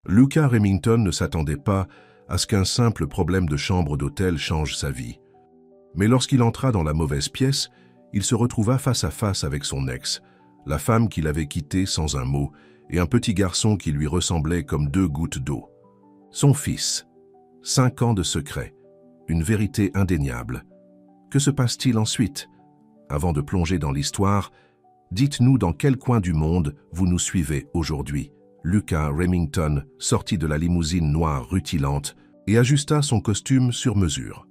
Luca Remington ne s'attendait pas à ce qu'un simple problème de chambre d'hôtel change sa vie. Mais lorsqu'il entra dans la mauvaise pièce, il se retrouva face à face avec son ex, la femme qu'il avait quittée sans un mot, et un petit garçon qui lui ressemblait comme deux gouttes d'eau. Son fils. 5 ans de secret. Une vérité indéniable. Que se passe-t-il ensuite? Avant de plonger dans l'histoire, dites-nous dans quel coin du monde vous nous suivez aujourd'hui. Luca Remington sortit de la limousine noire rutilante et ajusta son costume sur mesure.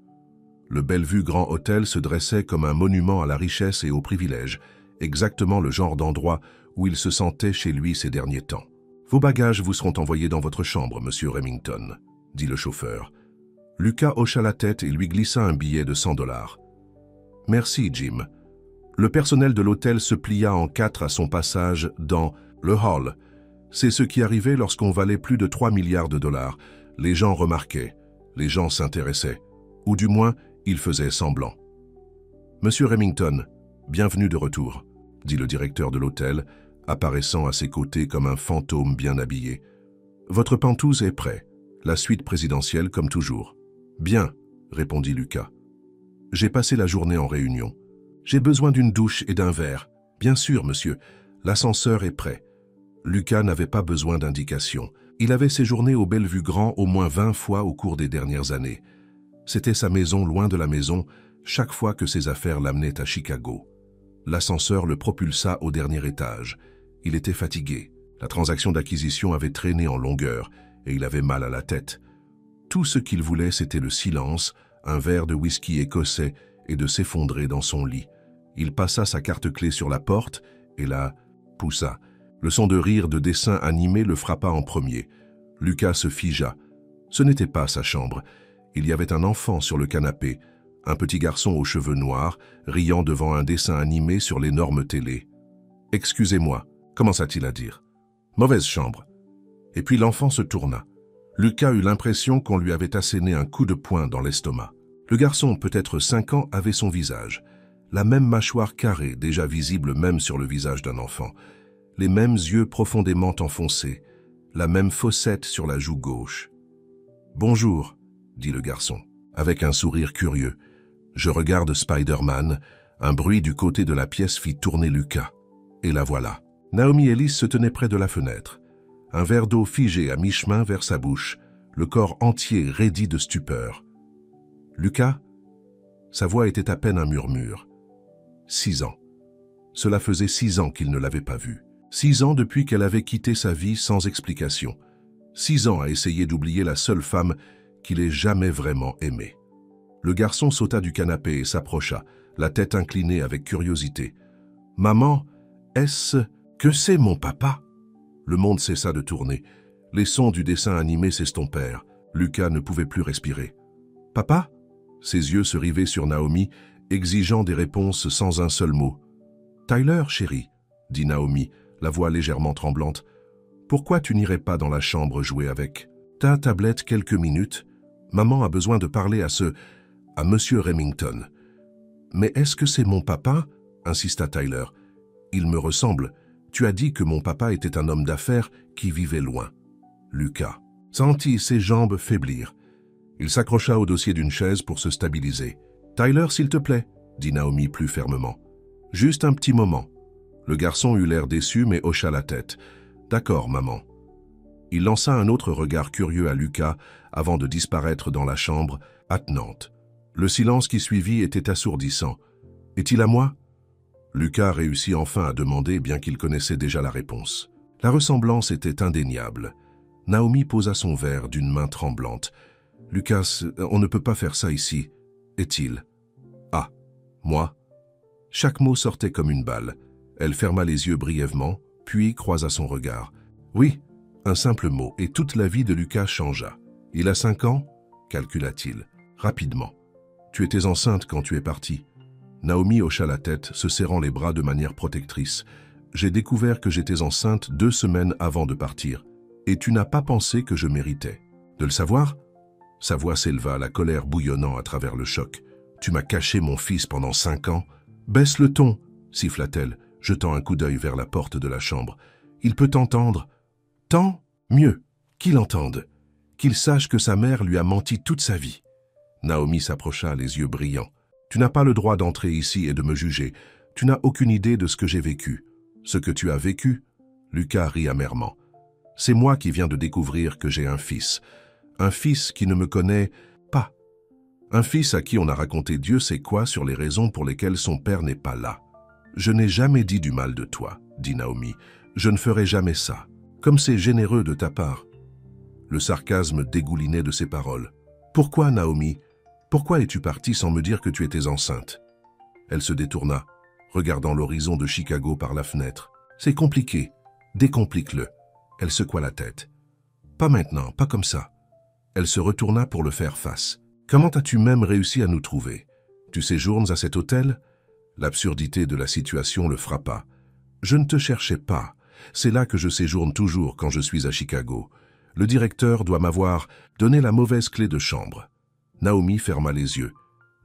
Le Bellevue Grand Hôtel se dressait comme un monument à la richesse et au privilège, exactement le genre d'endroit où il se sentait chez lui ces derniers temps. « Vos bagages vous seront envoyés dans votre chambre, monsieur Remington », dit le chauffeur. Luca hocha la tête et lui glissa un billet de $100. « Merci, Jim. » Le personnel de l'hôtel se plia en 4 à son passage dans le hall. C'est ce qui arrivait lorsqu'on valait plus de 3 milliards de dollars. Les gens remarquaient, les gens s'intéressaient, ou du moins, ils faisaient semblant. « Monsieur Remington, bienvenue de retour », dit le directeur de l'hôtel, apparaissant à ses côtés comme un fantôme bien habillé. « Votre pantouse est prêt, la suite présidentielle comme toujours. »« Bien, » répondit Luca. « J'ai passé la journée en réunion. J'ai besoin d'une douche et d'un verre. Bien sûr, monsieur, l'ascenseur est prêt. » Luca n'avait pas besoin d'indications. Il avait séjourné au Bellevue Grand au moins 20 fois au cours des dernières années. C'était sa maison loin de la maison, chaque fois que ses affaires l'amenaient à Chicago. L'ascenseur le propulsa au dernier étage. Il était fatigué. La transaction d'acquisition avait traîné en longueur et il avait mal à la tête. Tout ce qu'il voulait, c'était le silence, un verre de whisky écossais et de s'effondrer dans son lit. Il passa sa carte-clé sur la porte et la poussa. Le son de rire de dessin animé le frappa en premier. Luca se figea. Ce n'était pas sa chambre. Il y avait un enfant sur le canapé, un petit garçon aux cheveux noirs, riant devant un dessin animé sur l'énorme télé. « Excusez-moi », commença-t-il à dire. « Mauvaise chambre. » Et puis l'enfant se tourna. Luca eut l'impression qu'on lui avait asséné un coup de poing dans l'estomac. Le garçon, peut-être 5 ans, avait son visage. La même mâchoire carrée, déjà visible même sur le visage d'un enfant. Les mêmes yeux profondément enfoncés. La même fossette sur la joue gauche. « Bonjour », dit le garçon, avec un sourire curieux. « Je regarde Spider-Man. » Un bruit du côté de la pièce fit tourner Luca. Et la voilà. Naomi Ellis se tenait près de la fenêtre. Un verre d'eau figé à mi-chemin vers sa bouche, le corps entier raidi de stupeur. « Luca ?» Sa voix était à peine un murmure. 6 ans. Cela faisait 6 ans qu'il ne l'avait pas vue. 6 ans depuis qu'elle avait quitté sa vie sans explication. 6 ans à essayer d'oublier la seule femme qu'il ait jamais vraiment aimée. Le garçon sauta du canapé et s'approcha, la tête inclinée avec curiosité. « Maman, est-ce que c'est mon papa ?» Le monde cessa de tourner. Les sons du dessin animé s'estompèrent. Luca ne pouvait plus respirer. « Papa ?» Ses yeux se rivaient sur Naomi, exigeant des réponses sans un seul mot. « Tyler, chérie, » dit Naomi, la voix légèrement tremblante. « Pourquoi tu n'irais pas dans la chambre jouer avec ta tablette quelques minutes? Maman a besoin de parler à Monsieur Remington. »« Mais est-ce que c'est mon papa ?» insista Tyler. « Il me ressemble. Tu as dit que mon papa était un homme d'affaires qui vivait loin. » Luca sentit ses jambes faiblir. Il s'accrocha au dossier d'une chaise pour se stabiliser. « Tyler, s'il te plaît, » dit Naomi plus fermement. « Juste un petit moment. » Le garçon eut l'air déçu mais hocha la tête. « D'accord, maman. » Il lança un autre regard curieux à Luca avant de disparaître dans la chambre, attenante. Le silence qui suivit était assourdissant. « Est-il à moi ?» Luca réussit enfin à demander, bien qu'il connaissait déjà la réponse. La ressemblance était indéniable. Naomi posa son verre d'une main tremblante. « Lucas, on ne peut pas faire ça ici. Est-il ? » « Ah, moi ?» Chaque mot sortait comme une balle. Elle ferma les yeux brièvement, puis croisa son regard. « Oui, un simple mot, et toute la vie de Lucas changea. Il a 5 ans ?» calcula-t-il, rapidement. « Tu étais enceinte quand tu es parti. » Naomi hocha la tête, se serrant les bras de manière protectrice. « J'ai découvert que j'étais enceinte 2 semaines avant de partir. Et tu n'as pas pensé que je méritais. De le savoir ?» Sa voix s'éleva, la colère bouillonnant à travers le choc. « Tu m'as caché mon fils pendant 5 ans. Baisse le ton, siffla-t-elle, jetant un coup d'œil vers la porte de la chambre. Il peut t'entendre. Tant mieux. Qu'il entende, qu'il sache que sa mère lui a menti toute sa vie. Naomi s'approcha, les yeux brillants. Tu n'as pas le droit d'entrer ici et de me juger. Tu n'as aucune idée de ce que j'ai vécu. Ce que tu as vécu? Lucas rit amèrement. C'est moi qui viens de découvrir que j'ai un fils qui ne me connaît pas. Un fils à qui on a raconté Dieu sait quoi sur les raisons pour lesquelles son père n'est pas là. Je n'ai jamais dit du mal de toi, dit Naomi. Je ne ferai jamais ça. Comme c'est généreux de ta part. Le sarcasme dégoulinait de ses paroles. Pourquoi, Naomi? Pourquoi es-tu partie sans me dire que tu étais enceinte? Elle se détourna, regardant l'horizon de Chicago par la fenêtre. C'est compliqué. Décomplique-le. Elle secoua la tête. Pas maintenant, pas comme ça. Elle se retourna pour le faire face. Comment as-tu même réussi à nous trouver? Tu séjournes à cet hôtel? L'absurdité de la situation le frappa. Je ne te cherchais pas. C'est là que je séjourne toujours quand je suis à Chicago. Le directeur doit m'avoir donné la mauvaise clé de chambre. Naomi ferma les yeux.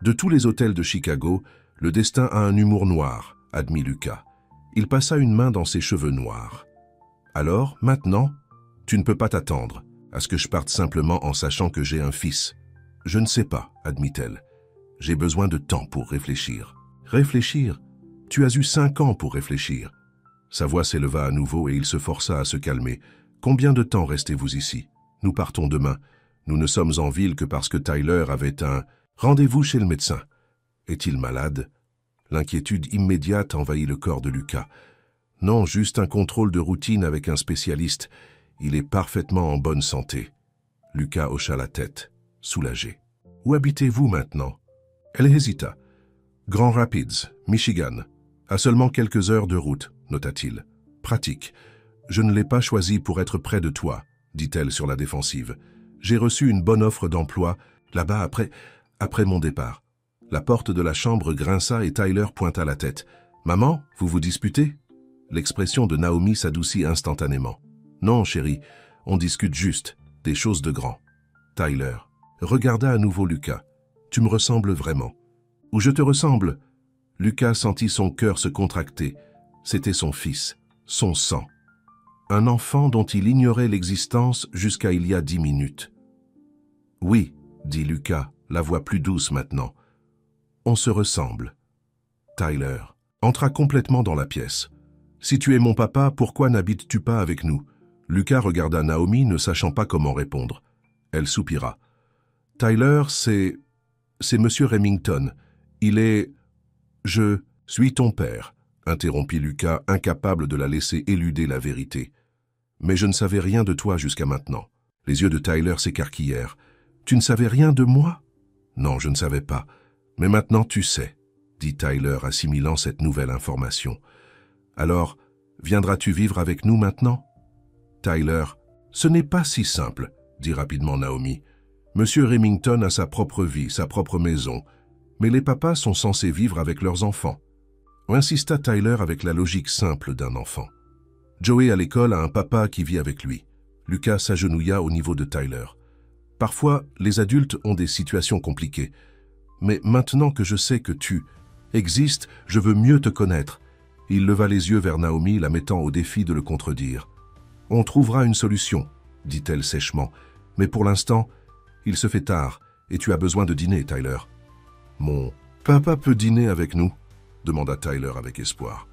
De tous les hôtels de Chicago, le destin a un humour noir, admit Lucas. Il passa une main dans ses cheveux noirs. Alors, maintenant, tu ne peux pas t'attendre à ce que je parte simplement en sachant que j'ai un fils. Je ne sais pas, admit-elle. J'ai besoin de temps pour réfléchir. Réfléchir? Tu as eu 5 ans pour réfléchir. Sa voix s'éleva à nouveau et il se força à se calmer. Combien de temps restez-vous ici? Nous partons demain. Nous ne sommes en ville que parce que Tyler avait un rendez-vous chez le médecin. Est-il malade? L'inquiétude immédiate envahit le corps de Lucas. Non, juste un contrôle de routine avec un spécialiste. Il est parfaitement en bonne santé. Lucas hocha la tête, soulagé. Où habitez-vous maintenant? Elle hésita. Grand Rapids, Michigan. À seulement quelques heures de route, nota-t-il. Pratique. Je ne l'ai pas choisi pour être près de toi, dit-elle sur la défensive. J'ai reçu une bonne offre d'emploi, là-bas après mon départ. La porte de la chambre grinça et Tyler pointa la tête. Maman, vous vous disputez? L'expression de Naomi s'adoucit instantanément. Non, chérie, on discute juste, des choses de grand. Tyler regarda à nouveau Lucas. Tu me ressembles vraiment. Ou je te ressemble? Lucas sentit son cœur se contracter. C'était son fils, son sang. Un enfant dont il ignorait l'existence jusqu'à il y a 10 minutes. Oui, dit Lucas, la voix plus douce maintenant. On se ressemble. Tyler entra complètement dans la pièce. Si tu es mon papa, pourquoi n'habites-tu pas avec nous? Lucas regarda Naomi, ne sachant pas comment répondre. Elle soupira. Tyler, c'est Monsieur Remington. Il est... Je suis ton père, interrompit Lucas, incapable de la laisser éluder la vérité. Mais je ne savais rien de toi jusqu'à maintenant. Les yeux de Tyler s'écarquillèrent. Tu ne savais rien de moi? Non, je ne savais pas. Mais maintenant tu sais, dit Tyler, assimilant cette nouvelle information. Alors, viendras-tu vivre avec nous maintenant? Tyler, ce n'est pas si simple, dit rapidement Naomi. Monsieur Remington a sa propre vie, sa propre maison, mais les papas sont censés vivre avec leurs enfants. Insista Tyler avec la logique simple d'un enfant. Joey à l'école a un papa qui vit avec lui. Lucas s'agenouilla au niveau de Tyler. Parfois, les adultes ont des situations compliquées. Mais maintenant que je sais que tu existes, je veux mieux te connaître. Il leva les yeux vers Naomi, la mettant au défi de le contredire. On trouvera une solution, dit-elle sèchement. Mais pour l'instant, il se fait tard et tu as besoin de dîner, Tyler. Mon papa peut dîner avec nous? Demanda Tyler avec espoir.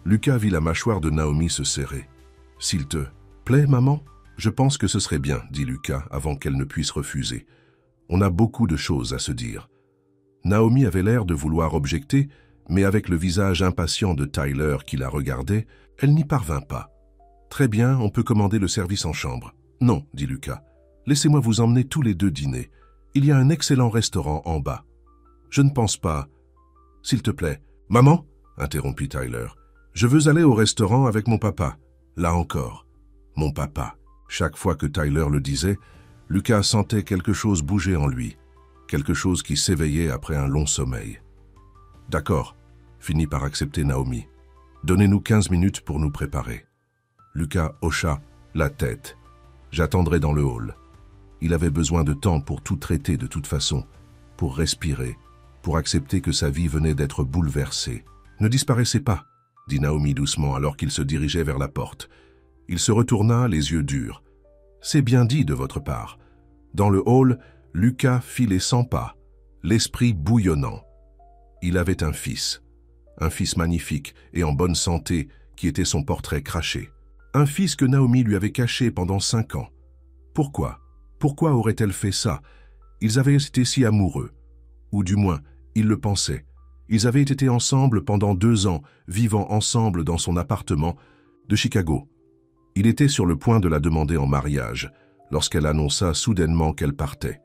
Lucas vit la mâchoire de Naomi se serrer. S'il te plaît, maman? Je pense que ce serait bien, dit Lucas avant qu'elle ne puisse refuser. On a beaucoup de choses à se dire. Naomi avait l'air de vouloir objecter, mais avec le visage impatient de Tyler qui la regardait, elle n'y parvint pas. Très bien, on peut commander le service en chambre. Non, dit Lucas. Laissez-moi vous emmener tous les deux dîner. Il y a un excellent restaurant en bas. Je ne pense pas. S'il te plaît. Maman, interrompit Tyler. Je veux aller au restaurant avec mon papa. Là encore. Mon papa. Chaque fois que Tyler le disait, Lucas sentait quelque chose bouger en lui. Quelque chose qui s'éveillait après un long sommeil. D'accord, finit par accepter Naomi. Donnez-nous 15 minutes pour nous préparer. Lucas hocha la tête. J'attendrai dans le hall. Il avait besoin de temps pour tout traiter de toute façon, pour respirer, pour accepter que sa vie venait d'être bouleversée. Ne disparaissez pas, dit Naomi doucement alors qu'il se dirigeait vers la porte. Il se retourna, les yeux durs. C'est bien dit de votre part. Dans le hall, Lucas fit les 100 pas, l'esprit bouillonnant. Il avait un fils magnifique et en bonne santé, qui était son portrait craché. Un fils que Naomi lui avait caché pendant 5 ans. Pourquoi? Pourquoi aurait-elle fait ça? Ils avaient été si amoureux. Ou du moins, ils le pensaient. Ils avaient été ensemble pendant 2 ans, vivant ensemble dans son appartement de Chicago. Il était sur le point de la demander en mariage, lorsqu'elle annonça soudainement qu'elle partait.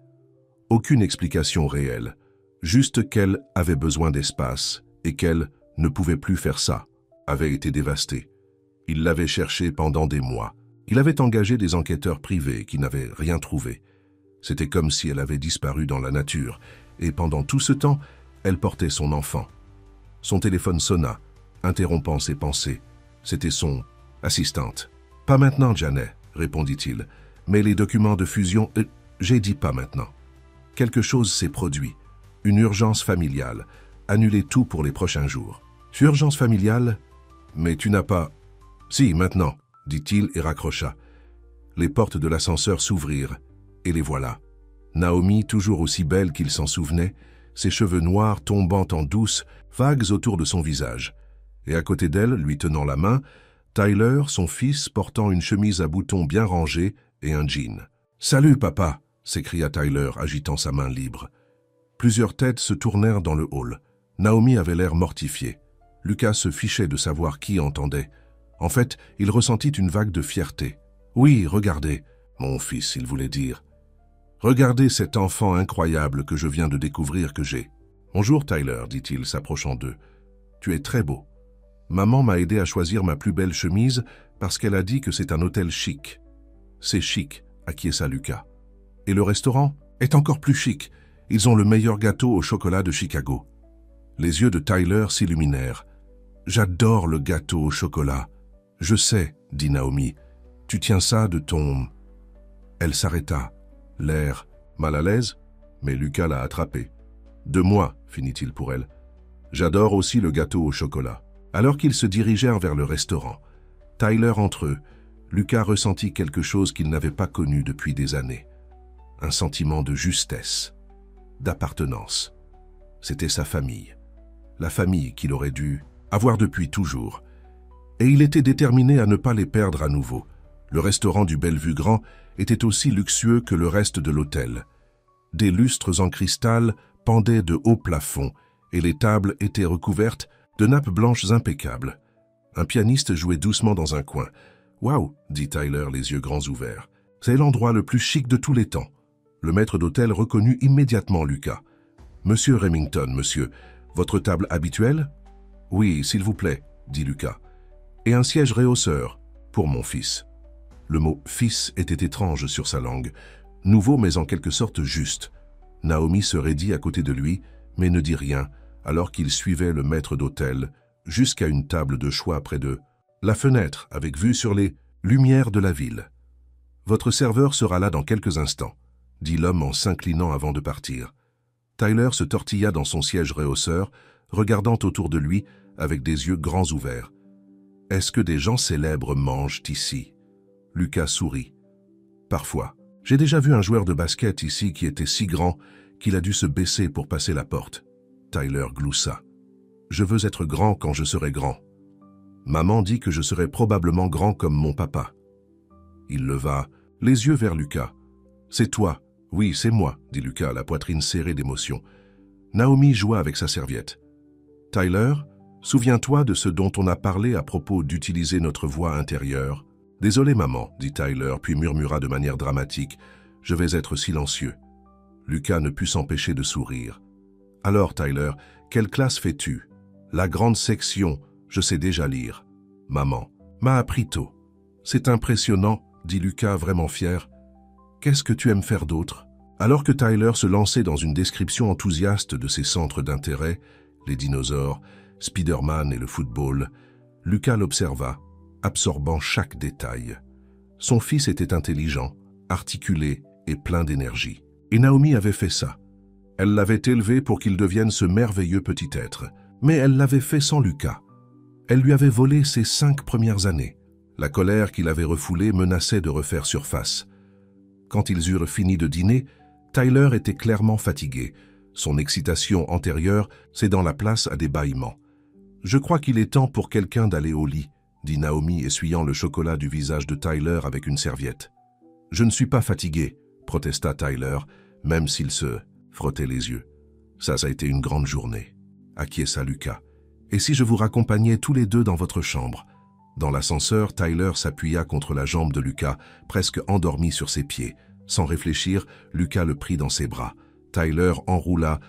Aucune explication réelle, juste qu'elle avait besoin d'espace et qu'elle ne pouvait plus faire ça, avait été dévastée. Il l'avait cherchée pendant des mois. Il avait engagé des enquêteurs privés qui n'avaient rien trouvé. C'était comme si elle avait disparu dans la nature, et pendant tout ce temps, elle portait son enfant. Son téléphone sonna, interrompant ses pensées. C'était son assistante. « Pas maintenant, Janet, » répondit-il. « Mais les documents de fusion, j'ai dit pas maintenant. Quelque chose s'est produit. Une urgence familiale. Annulez tout pour les prochains jours. »« Urgence familiale? Mais tu n'as pas... »« Si, maintenant, » dit-il et raccrocha. Les portes de l'ascenseur s'ouvrirent, et les voilà. Naomi, toujours aussi belle qu'il s'en souvenait, ses cheveux noirs tombant en douces vagues autour de son visage. Et à côté d'elle, lui tenant la main, Tyler, son fils, portant une chemise à boutons bien rangée et un jean. « Salut, papa !» s'écria Tyler, agitant sa main libre. Plusieurs têtes se tournèrent dans le hall. Naomi avait l'air mortifiée. Lucas se fichait de savoir qui entendait. En fait, il ressentit une vague de fierté. « Oui, regardez, mon fils, il voulait dire. Regardez cet enfant incroyable que je viens de découvrir que j'ai. »« Bonjour, Tyler, dit-il, s'approchant d'eux. Tu es très beau. Maman m'a aidé à choisir ma plus belle chemise parce qu'elle a dit que c'est un hôtel chic. »« C'est chic, » acquiesça Lucas. « Et le restaurant est encore plus chic. Ils ont le meilleur gâteau au chocolat de Chicago. » Les yeux de Tyler s'illuminèrent. « J'adore le gâteau au chocolat. »« Je sais, » dit Naomi. « Tu tiens ça de ton... » Elle s'arrêta, l'air mal à l'aise, mais Lucas l'a attrapé. « De moi, » finit-il pour elle. « J'adore aussi le gâteau au chocolat. » Alors qu'ils se dirigèrent vers le restaurant, Tyler entre eux, Lucas ressentit quelque chose qu'il n'avait pas connu depuis des années. Un sentiment de justesse, d'appartenance. C'était sa famille. La famille qu'il aurait dû avoir depuis toujours. Et il était déterminé à ne pas les perdre à nouveau. Le restaurant du Bellevue Grand était aussi luxueux que le reste de l'hôtel. Des lustres en cristal pendaient de hauts plafonds et les tables étaient recouvertes de nappes blanches impeccables. Un pianiste jouait doucement dans un coin. « Waouh !» dit Tyler, les yeux grands ouverts. « C'est l'endroit le plus chic de tous les temps. » Le maître d'hôtel reconnut immédiatement Lucas. « Monsieur Remington, monsieur, votre table habituelle ?»« Oui, s'il vous plaît, » dit Lucas. « Et un siège réhausseur, pour mon fils. » Le mot « fils » était étrange sur sa langue, nouveau mais en quelque sorte juste. Naomi se raidit à côté de lui, mais ne dit rien, alors qu'il suivait le maître d'hôtel jusqu'à une table de choix près de la fenêtre avec vue sur les lumières de la ville. « Votre serveur sera là dans quelques instants, » dit l'homme en s'inclinant avant de partir. Tyler se tortilla dans son siège réhausseur, regardant autour de lui avec des yeux grands ouverts. « Est-ce que des gens célèbres mangent ici ?» Lucas sourit. « Parfois. J'ai déjà vu un joueur de basket ici qui était si grand qu'il a dû se baisser pour passer la porte. » Tyler gloussa. « Je veux être grand quand je serai grand. Maman dit que je serai probablement grand comme mon papa. » Il leva les yeux vers Lucas. « C'est toi. Oui, c'est moi, » dit Lucas, la poitrine serrée d'émotion. Naomi joua avec sa serviette. « Tyler, souviens-toi de ce dont on a parlé à propos d'utiliser notre voix intérieure. »« Désolé, maman, » dit Tyler, puis murmura de manière dramatique. « Je vais être silencieux. » Lucas ne put s'empêcher de sourire. « Alors, Tyler, quelle classe fais-tu ?»« La grande section, je sais déjà lire. »« Maman m'a appris tôt. »« C'est impressionnant, » dit Lucas, vraiment fier. « Qu'est-ce que tu aimes faire d'autre ?» Alors que Tyler se lançait dans une description enthousiaste de ses centres d'intérêt, les dinosaures, Spider-Man et le football, Lucas l'observa, absorbant chaque détail. Son fils était intelligent, articulé et plein d'énergie. Et Naomi avait fait ça. Elle l'avait élevé pour qu'il devienne ce merveilleux petit être. Mais elle l'avait fait sans Lucas. Elle lui avait volé ses 5 premières années. La colère qu'il avait refoulée menaçait de refaire surface. Quand ils eurent fini de dîner, Tyler était clairement fatigué. Son excitation antérieure cédant la place à des bâillements. « Je crois qu'il est temps pour quelqu'un d'aller au lit », dit Naomi, essuyant le chocolat du visage de Tyler avec une serviette. « Je ne suis pas fatigué », protesta Tyler, même s'il se frottait les yeux. « Ça a été une grande journée », acquiesça Lucas. « Et si je vous raccompagnais tous les deux dans votre chambre ?» Dans l'ascenseur, Tyler s'appuya contre la jambe de Lucas, presque endormi sur ses pieds. Sans réfléchir, Lucas le prit dans ses bras. Tyler enroula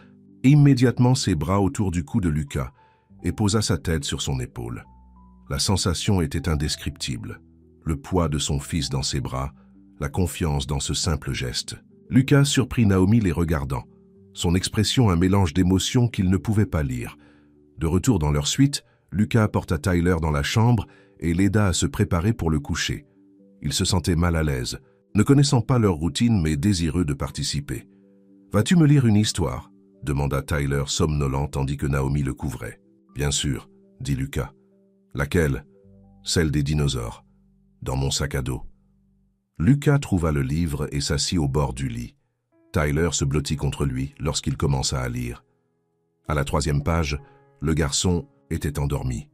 immédiatement ses bras autour du cou de Lucas et posa sa tête sur son épaule. La sensation était indescriptible. Le poids de son fils dans ses bras, la confiance dans ce simple geste. Lucas surprit Naomi les regardant. Son expression un mélange d'émotions qu'il ne pouvait pas lire. De retour dans leur suite, Lucas apporta Tyler dans la chambre et l'aida à se préparer pour le coucher. Il se sentait mal à l'aise, ne connaissant pas leur routine mais désireux de participer. « Vas-tu me lire une histoire ?» demanda Tyler somnolent tandis que Naomi le couvrait. « Bien sûr, » dit Lucas. « Laquelle ?»« Celle des dinosaures. Dans mon sac à dos. » Lucas trouva le livre et s'assit au bord du lit. Tyler se blottit contre lui lorsqu'il commença à lire. À la 3e page, le garçon était endormi.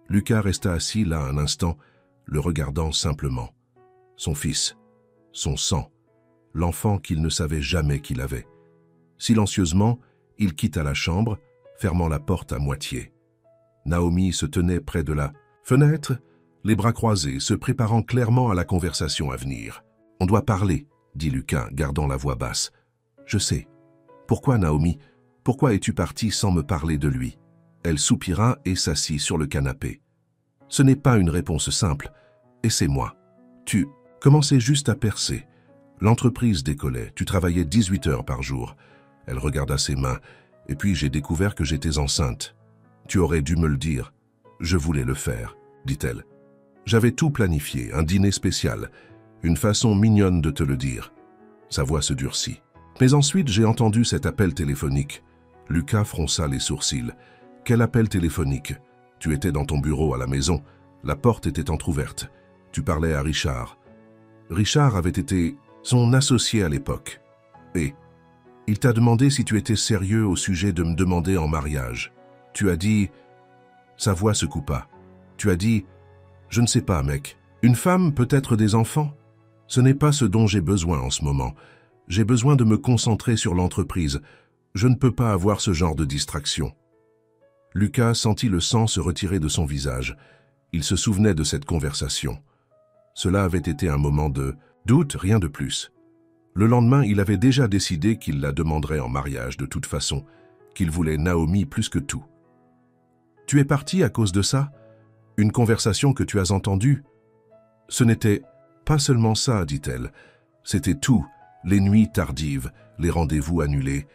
Lucas resta assis là un instant, le regardant simplement. Son fils, son sang, l'enfant qu'il ne savait jamais qu'il avait. Silencieusement, il quitta la chambre, fermant la porte à moitié. Naomi se tenait près de la fenêtre, les bras croisés, se préparant clairement à la conversation à venir. « On doit parler », dit Lucas, gardant la voix basse. « Je sais. Pourquoi, Naomi? Pourquoi es-tu partie sans me parler de lui ?» Elle soupira et s'assit sur le canapé. « Ce n'est pas une réponse simple. Et c'est moi. Tu commençais juste à percer. L'entreprise décollait. Tu travaillais 18 heures par jour. » Elle regarda ses mains. « Et puis j'ai découvert que j'étais enceinte. Tu aurais dû me le dire. Je voulais le faire, » dit-elle. « J'avais tout planifié, un dîner spécial. Une façon mignonne de te le dire. » Sa voix se durcit. « Mais ensuite, j'ai entendu cet appel téléphonique. » Lucas fronça les sourcils. « Quel appel téléphonique? Tu étais dans ton bureau à la maison. La porte était entr'ouverte. Tu parlais à Richard. Richard avait été son associé à l'époque. Et il t'a demandé si tu étais sérieux au sujet de me demander en mariage. Tu as dit... » Sa voix se coupa. « Tu as dit... Je ne sais pas, mec. Une femme peut être des enfants? Ce n'est pas ce dont j'ai besoin en ce moment. J'ai besoin de me concentrer sur l'entreprise. Je ne peux pas avoir ce genre de distraction. » Lucas sentit le sang se retirer de son visage. Il se souvenait de cette conversation. Cela avait été un moment de doute, rien de plus. Le lendemain, il avait déjà décidé qu'il la demanderait en mariage de toute façon, qu'il voulait Naomi plus que tout. « Tu es parti à cause de ça? Une conversation que tu as entendue? » « Ce n'était pas seulement ça, dit-elle. C'était tout, les nuits tardives, les rendez-vous annulés,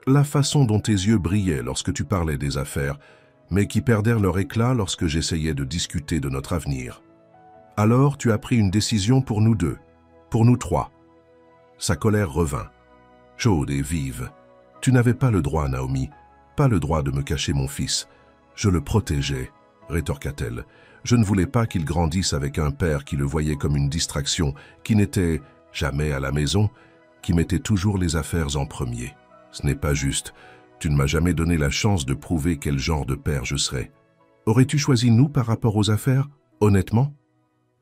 la façon dont tes yeux brillaient lorsque tu parlais des affaires, mais qui perdèrent leur éclat lorsque j'essayais de discuter de notre avenir. Alors tu as pris une décision pour nous deux, pour nous trois. » Sa colère revint, chaude et vive. « Tu n'avais pas le droit, Naomi, pas le droit de me cacher mon fils. Je le protégeais, » rétorqua-t-elle. « Je ne voulais pas qu'il grandisse avec un père qui le voyait comme une distraction, qui n'était jamais à la maison, qui mettait toujours les affaires en premier. Ce n'est pas juste. Tu ne m'as jamais donné la chance de prouver quel genre de père je serais. Aurais-tu choisi nous par rapport aux affaires, honnêtement ?»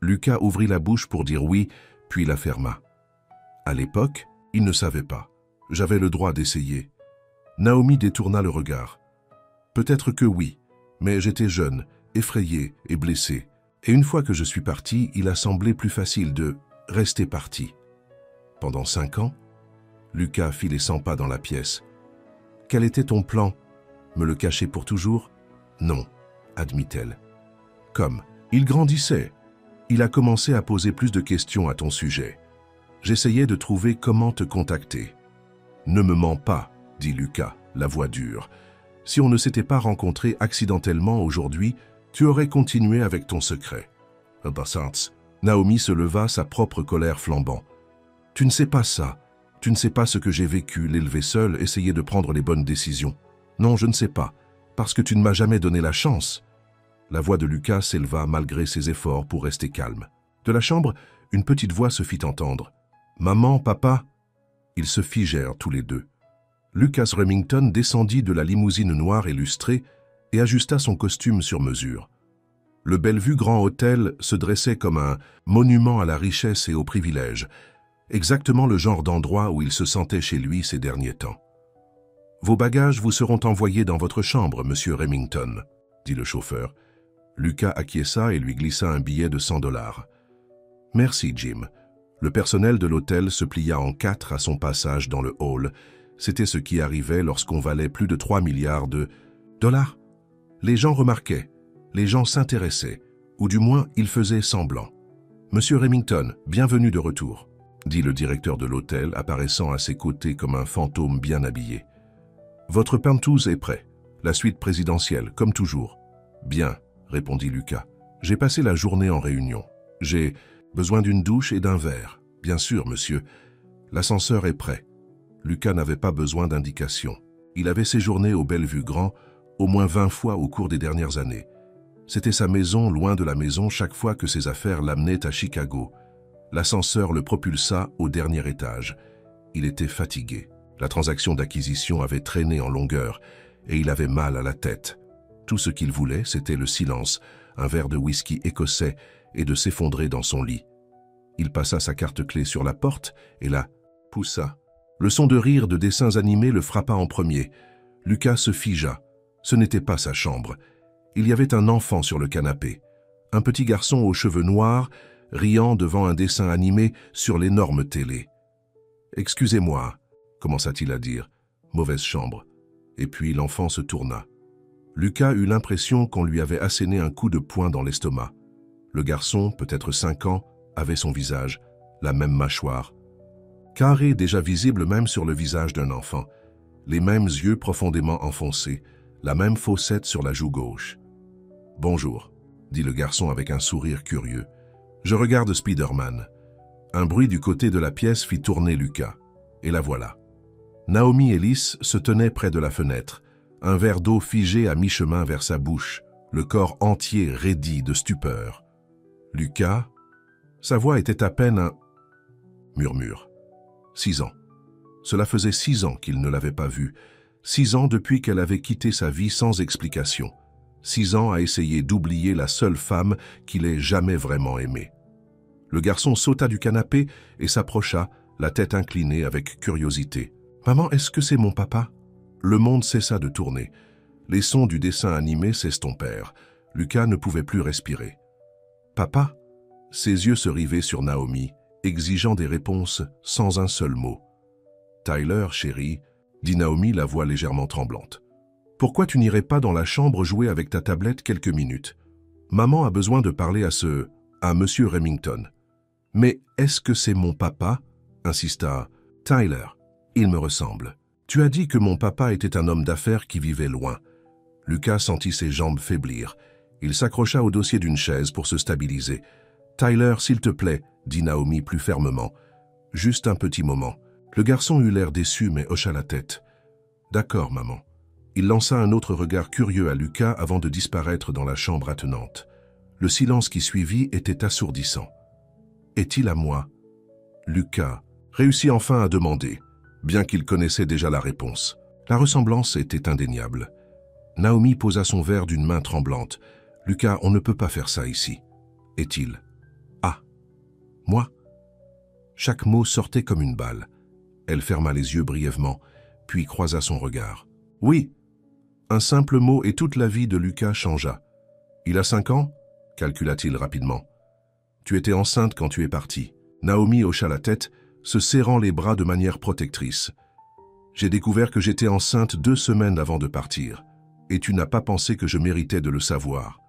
Lucas ouvrit la bouche pour dire oui, puis la ferma. À l'époque, il ne savait pas. J'avais le droit d'essayer. Naomi détourna le regard. Peut-être que oui, mais j'étais jeune, effrayé et blessé. Et une fois que je suis parti, il a semblé plus facile de rester parti. Pendant 5 ans, Lucas fit les 100 pas dans la pièce. Quel était ton plan? Me le cacher pour toujours? Non, admit-elle. Comme il grandissait, il a commencé à poser plus de questions à ton sujet. J'essayais de trouver comment te contacter. Ne me mens pas, dit Lucas, la voix dure. Si on ne s'était pas rencontrés accidentellement aujourd'hui, tu aurais continué avec ton secret. Naomi se leva, sa propre colère flambant. Tu ne sais pas ça. Tu ne sais pas ce que j'ai vécu, l'élever seul, essayer de prendre les bonnes décisions. Non, je ne sais pas, parce que tu ne m'as jamais donné la chance. La voix de Lucas s'éleva malgré ses efforts pour rester calme. De la chambre, une petite voix se fit entendre. Maman, papa ?» Ils se figèrent tous les deux. Lucas Remington descendit de la limousine noire et lustrée et ajusta son costume sur mesure. Le Bellevue Grand Hôtel se dressait comme un monument à la richesse et au privilège, exactement le genre d'endroit où il se sentait chez lui ces derniers temps. « Vos bagages vous seront envoyés dans votre chambre, monsieur Remington, » dit le chauffeur. Lucas acquiesça et lui glissa un billet de $100. « Merci, Jim. » Le personnel de l'hôtel se plia en quatre à son passage dans le hall. C'était ce qui arrivait lorsqu'on valait plus de 3 milliards de dollars. Les gens remarquaient, les gens s'intéressaient, ou du moins ils faisaient semblant. « Monsieur Remington, bienvenue de retour, » dit le directeur de l'hôtel, apparaissant à ses côtés comme un fantôme bien habillé. « Votre pantouse est prêt, la suite présidentielle, comme toujours. »« Bien, » répondit Lucas. « J'ai passé la journée en réunion. J'ai besoin d'une douche et d'un verre. Bien sûr, monsieur. L'ascenseur est prêt. » Lucas n'avait pas besoin d'indications. Il avait séjourné au Bellevue Grand au moins 20 fois au cours des dernières années. C'était sa maison loin de la maison chaque fois que ses affaires l'amenaient à Chicago. L'ascenseur le propulsa au dernier étage. Il était fatigué. La transaction d'acquisition avait traîné en longueur et il avait mal à la tête. Tout ce qu'il voulait, c'était le silence, un verre de whisky écossais et de s'effondrer dans son lit. Il passa sa carte-clé sur la porte et la poussa. Le son de rire de dessins animés le frappa en premier. Lucas se figea. Ce n'était pas sa chambre. Il y avait un enfant sur le canapé. Un petit garçon aux cheveux noirs, riant devant un dessin animé sur l'énorme télé. « Excusez-moi » commença-t-il à dire. « Mauvaise chambre. » Et puis l'enfant se tourna. Lucas eut l'impression qu'on lui avait asséné un coup de poing dans l'estomac. Le garçon, peut-être 5 ans, avait son visage, la même mâchoire. Carré déjà visible même sur le visage d'un enfant, les mêmes yeux profondément enfoncés, la même fossette sur la joue gauche. « Bonjour », dit le garçon avec un sourire curieux. « Je regarde Spider-Man. » Un bruit du côté de la pièce fit tourner Lucas. Et la voilà. Naomi Ellis se tenait près de la fenêtre, un verre d'eau figé à mi-chemin vers sa bouche, le corps entier raidi de stupeur. Lucas, sa voix était à peine un murmure. 6 ans. Cela faisait 6 ans qu'il ne l'avait pas vue. 6 ans depuis qu'elle avait quitté sa vie sans explication. 6 ans à essayer d'oublier la seule femme qu'il ait jamais vraiment aimée. Le garçon sauta du canapé et s'approcha, la tête inclinée avec curiosité. « Maman, est-ce que c'est mon papa ?» Le monde cessa de tourner. Les sons du dessin animé s'estompèrent. Lucas ne pouvait plus respirer. « Papa ?» Ses yeux se rivaient sur Naomi, exigeant des réponses sans un seul mot. « Tyler, chérie, » dit Naomi, la voix légèrement tremblante. « Pourquoi tu n'irais pas dans la chambre jouer avec ta tablette quelques minutes? Maman a besoin de parler à monsieur Remington. »« Mais est-ce que c'est mon papa ?» insista Tyler. « Il me ressemble. Tu as dit que mon papa était un homme d'affaires qui vivait loin. » Lucas sentit ses jambes faiblir. Il s'accrocha au dossier d'une chaise pour se stabiliser. « Tyler, s'il te plaît, » dit Naomi plus fermement. « Juste un petit moment. » Le garçon eut l'air déçu mais hocha la tête. « D'accord, maman. » Il lança un autre regard curieux à Lucas avant de disparaître dans la chambre attenante. Le silence qui suivit était assourdissant. « Est-il à moi ?» Lucas réussit enfin à demander, bien qu'il connaissait déjà la réponse. La ressemblance était indéniable. Naomi posa son verre d'une main tremblante. « Lucas, on ne peut pas faire ça ici. » « Est-il ? » « Ah, moi ?» Chaque mot sortait comme une balle. Elle ferma les yeux brièvement, puis croisa son regard. « Oui !» Un simple mot et toute la vie de Lucas changea. « Il a 5 ans ?» calcula-t-il rapidement. « Tu étais enceinte quand tu es parti. » Naomi hocha la tête, se serrant les bras de manière protectrice. « J'ai découvert que j'étais enceinte 2 semaines avant de partir, et tu n'as pas pensé que je méritais de le savoir. »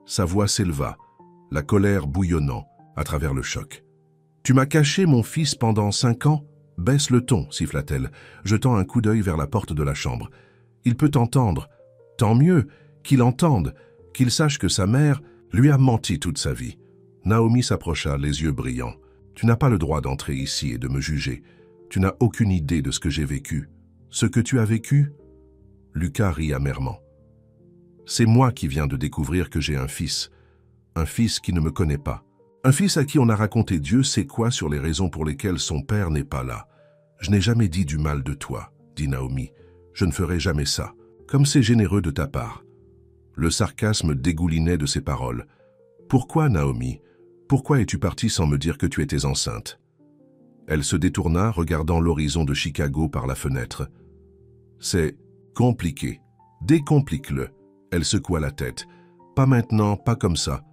Sa voix s'éleva, la colère bouillonnant à travers le choc. « Tu m'as caché mon fils pendant 5 ans ? Baisse le ton, siffla-t-elle, jetant un coup d'œil vers la porte de la chambre. Il peut t'entendre. Tant mieux, qu'il entende, qu'il sache que sa mère lui a menti toute sa vie. » Naomi s'approcha, les yeux brillants. « Tu n'as pas le droit d'entrer ici et de me juger. Tu n'as aucune idée de ce que j'ai vécu. Ce que tu as vécu ?» Lucas rit amèrement. « C'est moi qui viens de découvrir que j'ai un fils qui ne me connaît pas. Un fils à qui on a raconté Dieu sait quoi sur les raisons pour lesquelles son père n'est pas là. Je n'ai jamais dit du mal de toi, dit Naomi. Je ne ferai jamais ça. Comme c'est généreux de ta part. Le sarcasme dégoulinait de ses paroles. Pourquoi, Naomi? Pourquoi es-tu partie sans me dire que tu étais enceinte? Elle se détourna, regardant l'horizon de Chicago par la fenêtre. C'est compliqué. Décomplique-le. Elle secoua la tête. Pas maintenant, pas comme ça.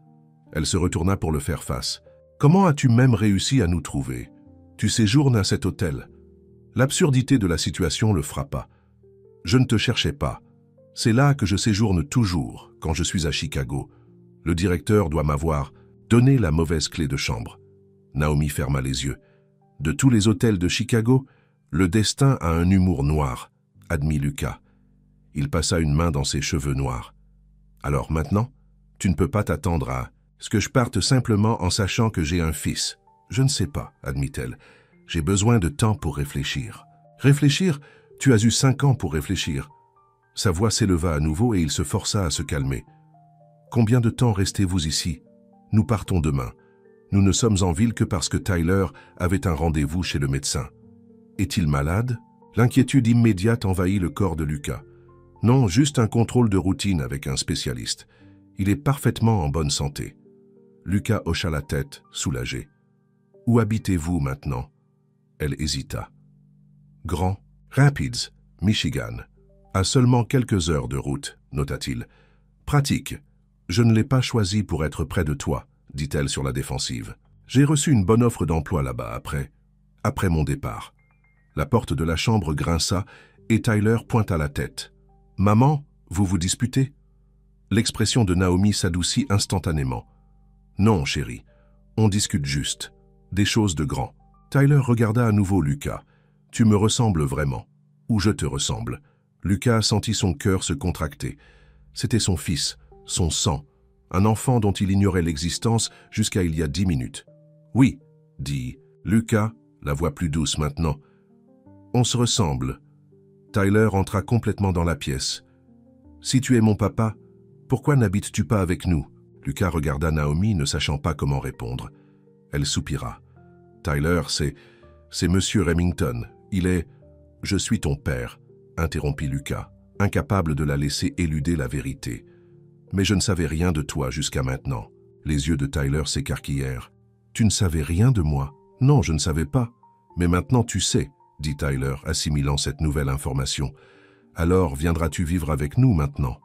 Elle se retourna pour le faire face. Comment as-tu même réussi à nous trouver? Tu séjournes à cet hôtel. L'absurdité de la situation le frappa. Je ne te cherchais pas. C'est là que je séjourne toujours, quand je suis à Chicago. Le directeur doit m'avoir donné la mauvaise clé de chambre. Naomi ferma les yeux. De tous les hôtels de Chicago, le destin a un humour noir, admit Lucas. Il passa une main dans ses cheveux noirs. Alors maintenant, tu ne peux pas t'attendre à ce que je parte simplement en sachant que j'ai un fils. Je ne sais pas, admit-elle. J'ai besoin de temps pour réfléchir. Réfléchir? Tu as eu 5 ans pour réfléchir. Sa voix s'éleva à nouveau et il se força à se calmer. Combien de temps restez-vous ici? Nous partons demain. Nous ne sommes en ville que parce que Tyler avait un rendez-vous chez le médecin. Est-il malade? L'inquiétude immédiate envahit le corps de Lucas. Non, juste un contrôle de routine avec un spécialiste. Il est parfaitement en bonne santé. Lucas hocha la tête, soulagé. Où habitez-vous maintenant? Elle hésita. Grand Rapids, Michigan. À seulement quelques heures de route, nota-t-il. Pratique. Je ne l'ai pas choisi pour être près de toi, dit-elle sur la défensive. J'ai reçu une bonne offre d'emploi là-bas après mon départ. La porte de la chambre grinça et Tyler pointa la tête. « Maman, vous vous disputez ?» L'expression de Naomi s'adoucit instantanément. « Non, chérie, on discute juste. Des choses de grand. » Tyler regarda à nouveau Lucas. « Tu me ressembles vraiment. Ou je te ressemble. » Lucas sentit son cœur se contracter. C'était son fils, son sang, un enfant dont il ignorait l'existence jusqu'à il y a 10 minutes. « Oui, » dit Lucas, la voix plus douce maintenant. « On se ressemble. » Tyler entra complètement dans la pièce. « Si tu es mon papa, pourquoi n'habites-tu pas avec nous ?» Lucas regarda Naomi, ne sachant pas comment répondre. Elle soupira. « Tyler, c'est Monsieur Remington. Il est... »« Je suis ton père. » interrompit Lucas, incapable de la laisser éluder la vérité. « Mais je ne savais rien de toi jusqu'à maintenant. » Les yeux de Tyler s'écarquillèrent. « Tu ne savais rien de moi? »« Non, je ne savais pas. Mais maintenant tu sais, » dit Tyler, assimilant cette nouvelle information. « Alors viendras-tu vivre avec nous maintenant ?»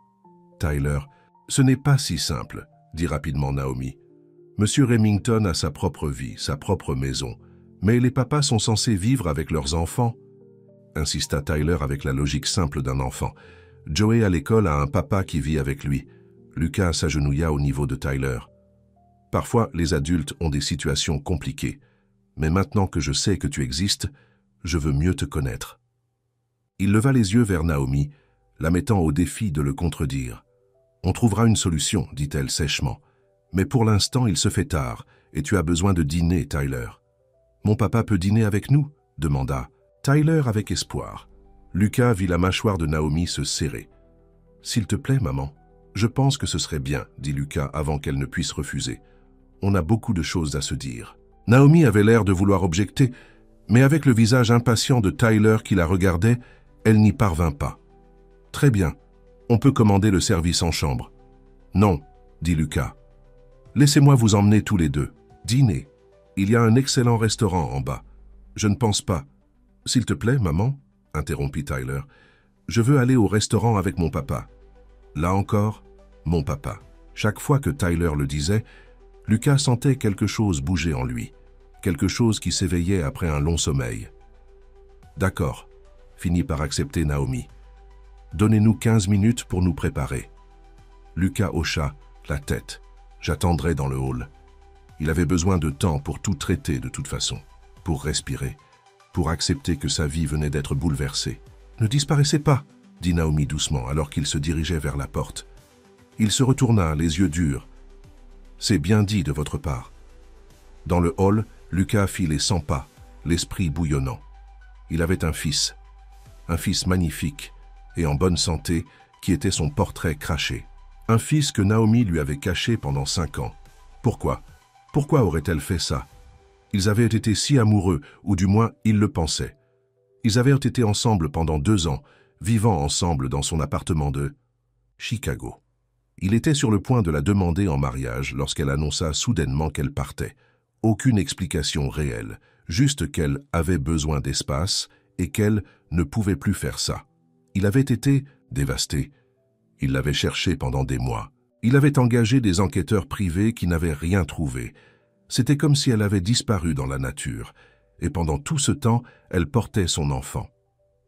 Tyler, « Ce n'est pas si simple, » dit rapidement Naomi. « Monsieur Remington a sa propre vie, sa propre maison. Mais les papas sont censés vivre avec leurs enfants. » insista Tyler avec la logique simple d'un enfant. « Joey à l'école a un papa qui vit avec lui. » Lucas s'agenouilla au niveau de Tyler. « Parfois, les adultes ont des situations compliquées. Mais maintenant que je sais que tu existes, je veux mieux te connaître. » Il leva les yeux vers Naomi, la mettant au défi de le contredire. « On trouvera une solution, dit-elle sèchement. Mais pour l'instant, il se fait tard, et tu as besoin de dîner, Tyler. »« Mon papa peut dîner avec nous ?» demanda Tyler avec espoir. Lucas vit la mâchoire de Naomi se serrer. « S'il te plaît, maman. »« Je pense que ce serait bien, » dit Lucas avant qu'elle ne puisse refuser. « On a beaucoup de choses à se dire. » Naomi avait l'air de vouloir objecter, mais avec le visage impatient de Tyler qui la regardait, elle n'y parvint pas. « Très bien, on peut commander le service en chambre. »« Non, » dit Lucas. « Laissez-moi vous emmener tous les deux. Dîner. Il y a un excellent restaurant en bas. »« Je ne pense pas. »« S'il te plaît, maman, » interrompit Tyler. « Je veux aller au restaurant avec mon papa. » Là encore, mon papa. Chaque fois que Tyler le disait, Lucas sentait quelque chose bouger en lui, quelque chose qui s'éveillait après un long sommeil. « D'accord, » finit par accepter Naomi. « Donnez-nous 15 minutes pour nous préparer. » Lucas hocha la tête. « J'attendrai dans le hall. » Il avait besoin de temps pour tout traiter de toute façon, pour respirer, pour accepter que sa vie venait d'être bouleversée. « Ne disparaissez pas !» dit Naomi doucement alors qu'il se dirigeait vers la porte. Il se retourna, les yeux durs. « C'est bien dit de votre part. » Dans le hall, Lucas fit les 100 pas, l'esprit bouillonnant. Il avait un fils magnifique et en bonne santé, qui était son portrait craché. Un fils que Naomi lui avait caché pendant 5 ans. Pourquoi? Pourquoi aurait-elle fait ça? Ils avaient été si amoureux, ou du moins, ils le pensaient. Ils avaient été ensemble pendant 2 ans, vivant ensemble dans son appartement de Chicago. Il était sur le point de la demander en mariage lorsqu'elle annonça soudainement qu'elle partait. Aucune explication réelle, juste qu'elle avait besoin d'espace et qu'elle ne pouvait plus faire ça. Il avait été dévasté. Il l'avait cherché pendant des mois. Il avait engagé des enquêteurs privés qui n'avaient rien trouvé. C'était comme si elle avait disparu dans la nature. Et pendant tout ce temps, elle portait son enfant.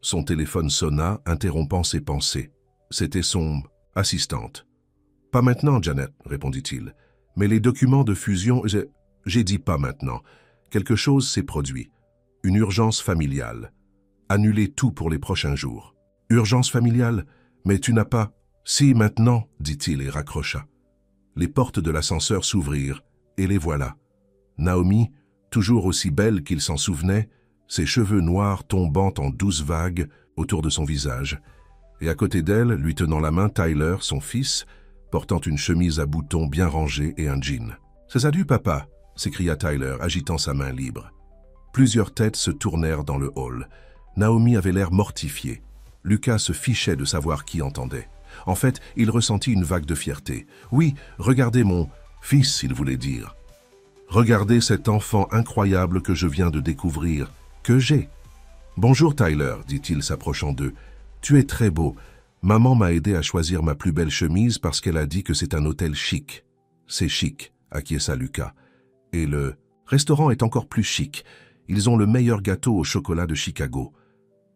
Son téléphone sonna, interrompant ses pensées. C'était son assistante. « Pas maintenant, Janet, répondit-il. Mais les documents de fusion, j'ai dit pas maintenant. Quelque chose s'est produit. Une urgence familiale. Annulez tout pour les prochains jours. Urgence familiale? Mais tu n'as pas... Si, maintenant, dit-il et raccrocha. Les portes de l'ascenseur s'ouvrirent, et les voilà. Naomi, toujours aussi belle qu'il s'en souvenait, ses cheveux noirs tombant en douces vagues autour de son visage, et à côté d'elle, lui tenant la main, Tyler, son fils, portant une chemise à boutons bien rangée et un jean. « Salut, papa !» s'écria Tyler, agitant sa main libre. Plusieurs têtes se tournèrent dans le hall. Naomi avait l'air mortifiée. Lucas se fichait de savoir qui entendait. En fait, il ressentit une vague de fierté. « Oui, regardez mon fils, il voulait dire. Regardez cet enfant incroyable que je viens de découvrir, que j'ai. »« Bonjour Tyler, dit-il s'approchant d'eux. Tu es très beau. Maman m'a aidé à choisir ma plus belle chemise parce qu'elle a dit que c'est un hôtel chic. »« C'est chic, acquiesça Lucas. Et le restaurant est encore plus chic. Ils ont le meilleur gâteau au chocolat de Chicago. »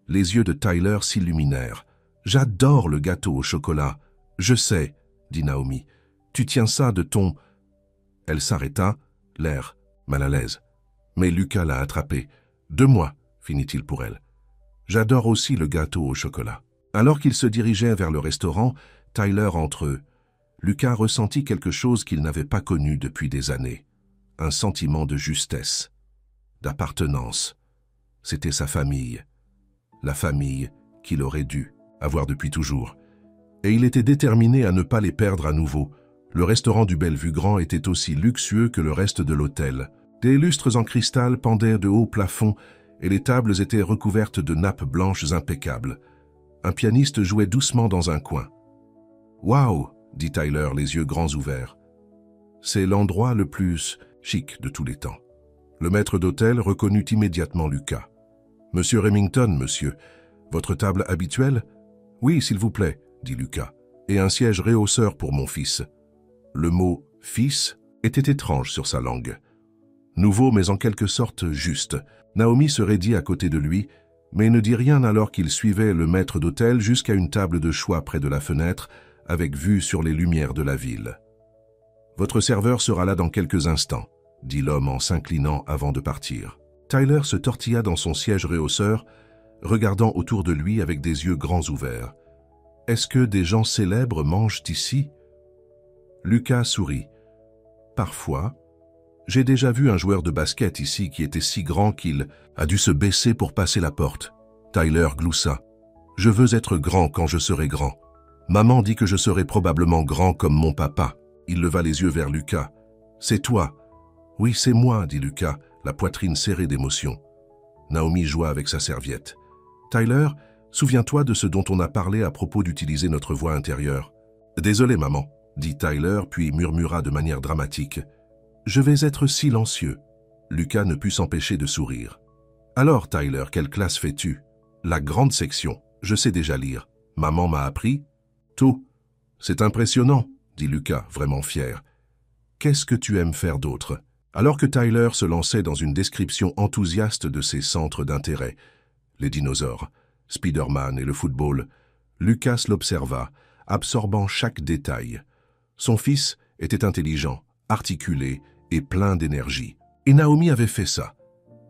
Les yeux de Tyler s'illuminèrent. « J'adore le gâteau au chocolat. »« Je sais, » dit Naomi. « Tu tiens ça de ton... » Elle s'arrêta, l'air mal à l'aise. Mais Lucas l'a attrapé. « De moi, » finit-il pour elle. « J'adore aussi le gâteau au chocolat. » Alors qu'ils se dirigeaient vers le restaurant, Tyler entre eux. Lucas ressentit quelque chose qu'il n'avait pas connu depuis des années. Un sentiment de justesse, d'appartenance. C'était sa famille. La famille qu'il aurait dû avoir depuis toujours. Et il était déterminé à ne pas les perdre à nouveau. Le restaurant du Bellevue Grand était aussi luxueux que le reste de l'hôtel. Des lustres en cristal pendaient de hauts plafonds et les tables étaient recouvertes de nappes blanches impeccables. Un pianiste jouait doucement dans un coin. « Waouh !» dit Tyler, les yeux grands ouverts. « C'est l'endroit le plus chic de tous les temps. » Le maître d'hôtel reconnut immédiatement Lucas. « Monsieur Remington, monsieur, votre table habituelle ?»« Oui, s'il vous plaît, » dit Lucas, « et un siège réhausseur pour mon fils. » Le mot « fils » était étrange sur sa langue. Nouveau, mais en quelque sorte juste. Naomi se raidit à côté de lui, mais ne dit rien alors qu'il suivait le maître d'hôtel jusqu'à une table de choix près de la fenêtre, avec vue sur les lumières de la ville. « Votre serveur sera là dans quelques instants, » dit l'homme en s'inclinant avant de partir. Tyler se tortilla dans son siège réhausseur, regardant autour de lui avec des yeux grands ouverts. « Est-ce que des gens célèbres mangent ici ?» Lucas sourit. « Parfois. J'ai déjà vu un joueur de basket ici qui était si grand qu'il a dû se baisser pour passer la porte. » Tyler gloussa. « Je veux être grand quand je serai grand. Maman dit que je serai probablement grand comme mon papa. » Il leva les yeux vers Lucas. « C'est toi. »« Oui, c'est moi, » dit Lucas, la poitrine serrée d'émotion. Naomi joua avec sa serviette. « Tyler, souviens-toi de ce dont on a parlé à propos d'utiliser notre voix intérieure. »« Désolé, maman, » dit Tyler, puis murmura de manière dramatique. « Je vais être silencieux. » Lucas ne put s'empêcher de sourire. « Alors, Tyler, quelle classe fais-tu ?»« La grande section. Je sais déjà lire. Maman m'a appris. »« Tout. »« C'est impressionnant, » dit Lucas, vraiment fier. « Qu'est-ce que tu aimes faire d'autre ?» Alors que Tyler se lançait dans une description enthousiaste de ses centres d'intérêt, les dinosaures, Spider-Man et le football, Lucas l'observa, absorbant chaque détail. Son fils était intelligent, articulé et plein d'énergie. Et Naomi avait fait ça.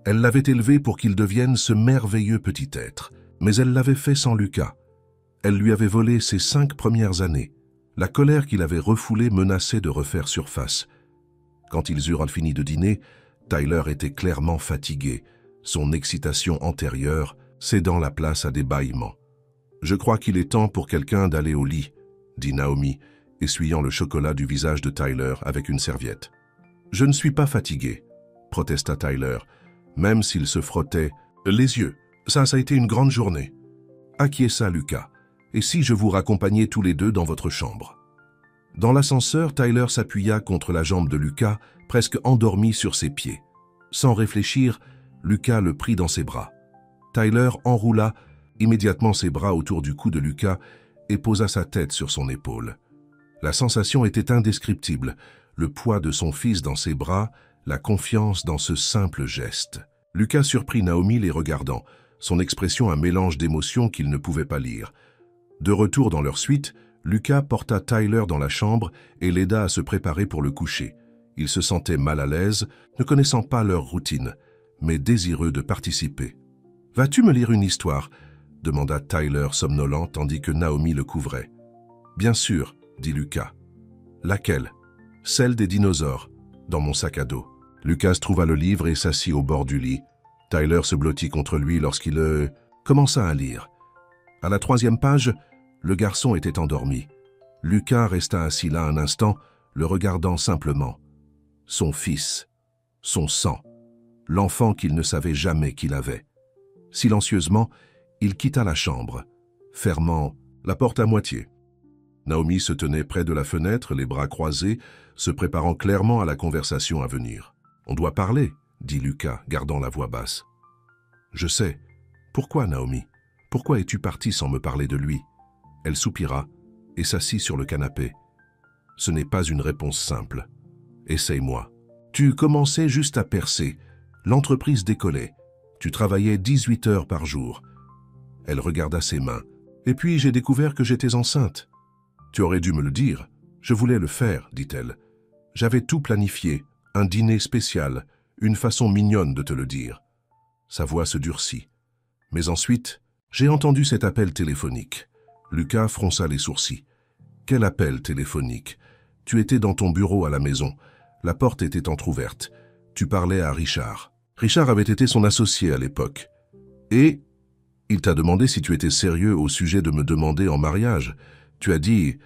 Elle l'avait élevé pour qu'il devienne ce merveilleux petit être. Mais elle l'avait fait sans Lucas. Elle lui avait volé ses 5 premières années. La colère qu'il avait refoulée menaçait de refaire surface. Quand ils eurent fini de dîner, Tyler était clairement fatigué, son excitation antérieure cédant la place à des bâillements. « Je crois qu'il est temps pour quelqu'un d'aller au lit, » dit Naomi, essuyant le chocolat du visage de Tyler avec une serviette. « Je ne suis pas fatigué, protesta Tyler, même s'il se frottait les yeux. Ça a été une grande journée. Acquiesça Lucas. Et si je vous raccompagnais tous les deux dans votre chambre? Dans l'ascenseur, Tyler s'appuya contre la jambe de Lucas, presque endormi sur ses pieds. Sans réfléchir, Lucas le prit dans ses bras. Tyler enroula immédiatement ses bras autour du cou de Lucas et posa sa tête sur son épaule. La sensation était indescriptible, le poids de son fils dans ses bras, la confiance dans ce simple geste. Lucas surprit Naomi les regardant, son expression un mélange d'émotions qu'il ne pouvait pas lire. De retour dans leur suite, Lucas porta Tyler dans la chambre et l'aida à se préparer pour le coucher. Il se sentait mal à l'aise, ne connaissant pas leur routine, mais désireux de participer. « Vas-tu me lire une histoire ?» demanda Tyler somnolent tandis que Naomi le couvrait. « Bien sûr, » dit Lucas. « Laquelle ?»« Celle des dinosaures, dans mon sac à dos. » Lucas trouva le livre et s'assit au bord du lit. Tyler se blottit contre lui lorsqu'il commença à lire. À la 3e page, le garçon était endormi. Lucas resta assis là un instant, le regardant simplement. Son fils, son sang, l'enfant qu'il ne savait jamais qu'il avait. Silencieusement, il quitta la chambre, fermant la porte à moitié. Naomi se tenait près de la fenêtre, les bras croisés, se préparant clairement à la conversation à venir. « On doit parler », dit Lucas, gardant la voix basse. « Je sais. Pourquoi, Naomi? Pourquoi es-tu partie sans me parler de lui ?» Elle soupira et s'assit sur le canapé. « Ce n'est pas une réponse simple. Essaye-moi. Tu commençais juste à percer. L'entreprise décollait. Tu travaillais 18 heures par jour. » Elle regarda ses mains. « Et puis j'ai découvert que j'étais enceinte. »« Tu aurais dû me le dire. Je voulais le faire, dit-elle. J'avais tout planifié, un dîner spécial, une façon mignonne de te le dire. » Sa voix se durcit. Mais ensuite, j'ai entendu cet appel téléphonique. Lucas fronça les sourcils. « Quel appel téléphonique? Tu étais dans ton bureau à la maison. La porte était entr'ouverte. Tu parlais à Richard. Richard avait été son associé à l'époque. Et il t'a demandé si tu étais sérieux au sujet de me demander en mariage. Tu as dit... »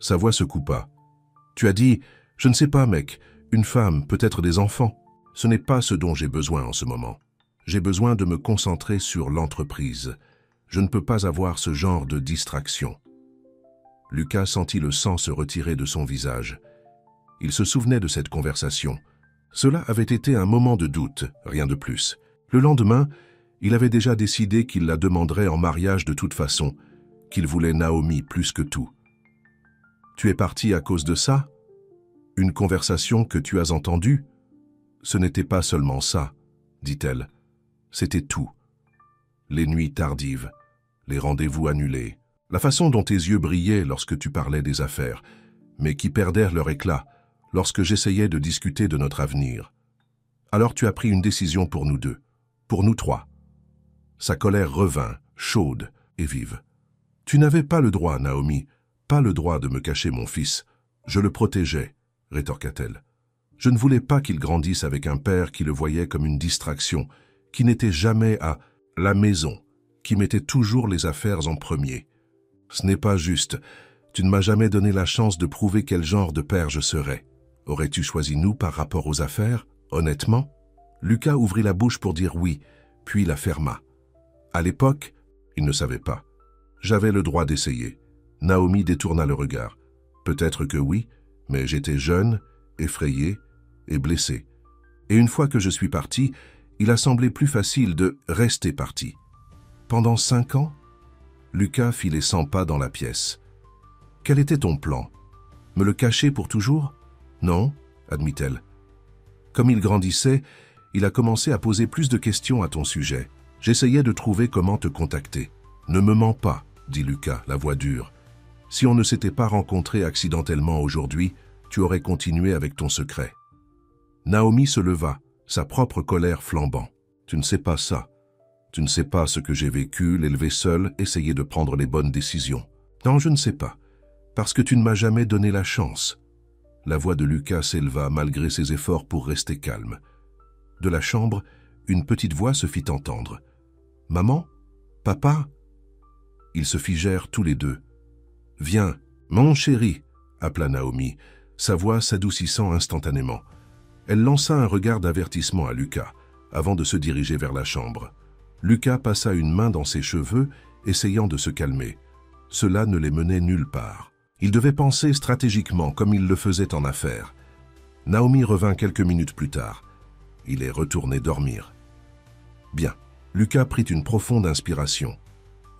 Sa voix se coupa. « Tu as dit, je ne sais pas, mec, une femme, peut-être des enfants. Ce n'est pas ce dont j'ai besoin en ce moment. J'ai besoin de me concentrer sur l'entreprise. Je ne peux pas avoir ce genre de distraction. » Lucas sentit le sang se retirer de son visage. Il se souvenait de cette conversation. Cela avait été un moment de doute, rien de plus. Le lendemain, il avait déjà décidé qu'il la demanderait en mariage de toute façon, qu'il voulait Naomi plus que tout. « Tu es parti à cause de ça? Une conversation que tu as entendue? » « Ce n'était pas seulement ça, » dit-elle. « C'était tout. Les nuits tardives, les rendez-vous annulés, la façon dont tes yeux brillaient lorsque tu parlais des affaires, mais qui perdèrent leur éclat lorsque j'essayais de discuter de notre avenir. Alors tu as pris une décision pour nous deux, pour nous trois. » Sa colère revint, chaude et vive. « Tu n'avais pas le droit, Naomi, pas le droit de me cacher mon fils. Je le protégeais, » rétorqua-t-elle. « Je ne voulais pas qu'il grandisse avec un père qui le voyait comme une distraction, qui n'était jamais à la maison, qui mettait toujours les affaires en premier. Ce n'est pas juste. Tu ne m'as jamais donné la chance de prouver quel genre de père je serais. Aurais-tu choisi nous par rapport aux affaires, honnêtement ?» Lucas ouvrit la bouche pour dire oui, puis la ferma. À l'époque, il ne savait pas. J'avais le droit d'essayer. Naomi détourna le regard. Peut-être que oui, mais j'étais jeune, effrayé et blessé. Et une fois que je suis parti, il a semblé plus facile de rester parti. Pendant 5 ans, Lucas fit les 100 pas dans la pièce. Quel était ton plan? Me le cacher pour toujours? Non, admit-elle. Comme il grandissait, il a commencé à poser plus de questions à ton sujet. J'essayais de trouver comment te contacter. Ne me mens pas, dit Lucas, la voix dure. Si on ne s'était pas rencontrés accidentellement aujourd'hui, tu aurais continué avec ton secret. Naomi se leva, sa propre colère flambant. Tu ne sais pas ça. Tu ne sais pas ce que j'ai vécu, l'élever seul, essayer de prendre les bonnes décisions. Non, je ne sais pas, parce que tu ne m'as jamais donné la chance. La voix de Lucas s'éleva malgré ses efforts pour rester calme. De la chambre, une petite voix se fit entendre. « Maman? Papa ?» Ils se figèrent tous les deux. « Viens, mon chéri !» appela Naomi, sa voix s'adoucissant instantanément. Elle lança un regard d'avertissement à Lucas, avant de se diriger vers la chambre. Lucas passa une main dans ses cheveux, essayant de se calmer. Cela ne les menait nulle part. Il devait penser stratégiquement comme il le faisait en affaires. Naomi revint quelques minutes plus tard. Il est retourné dormir. Bien. Lucas prit une profonde inspiration.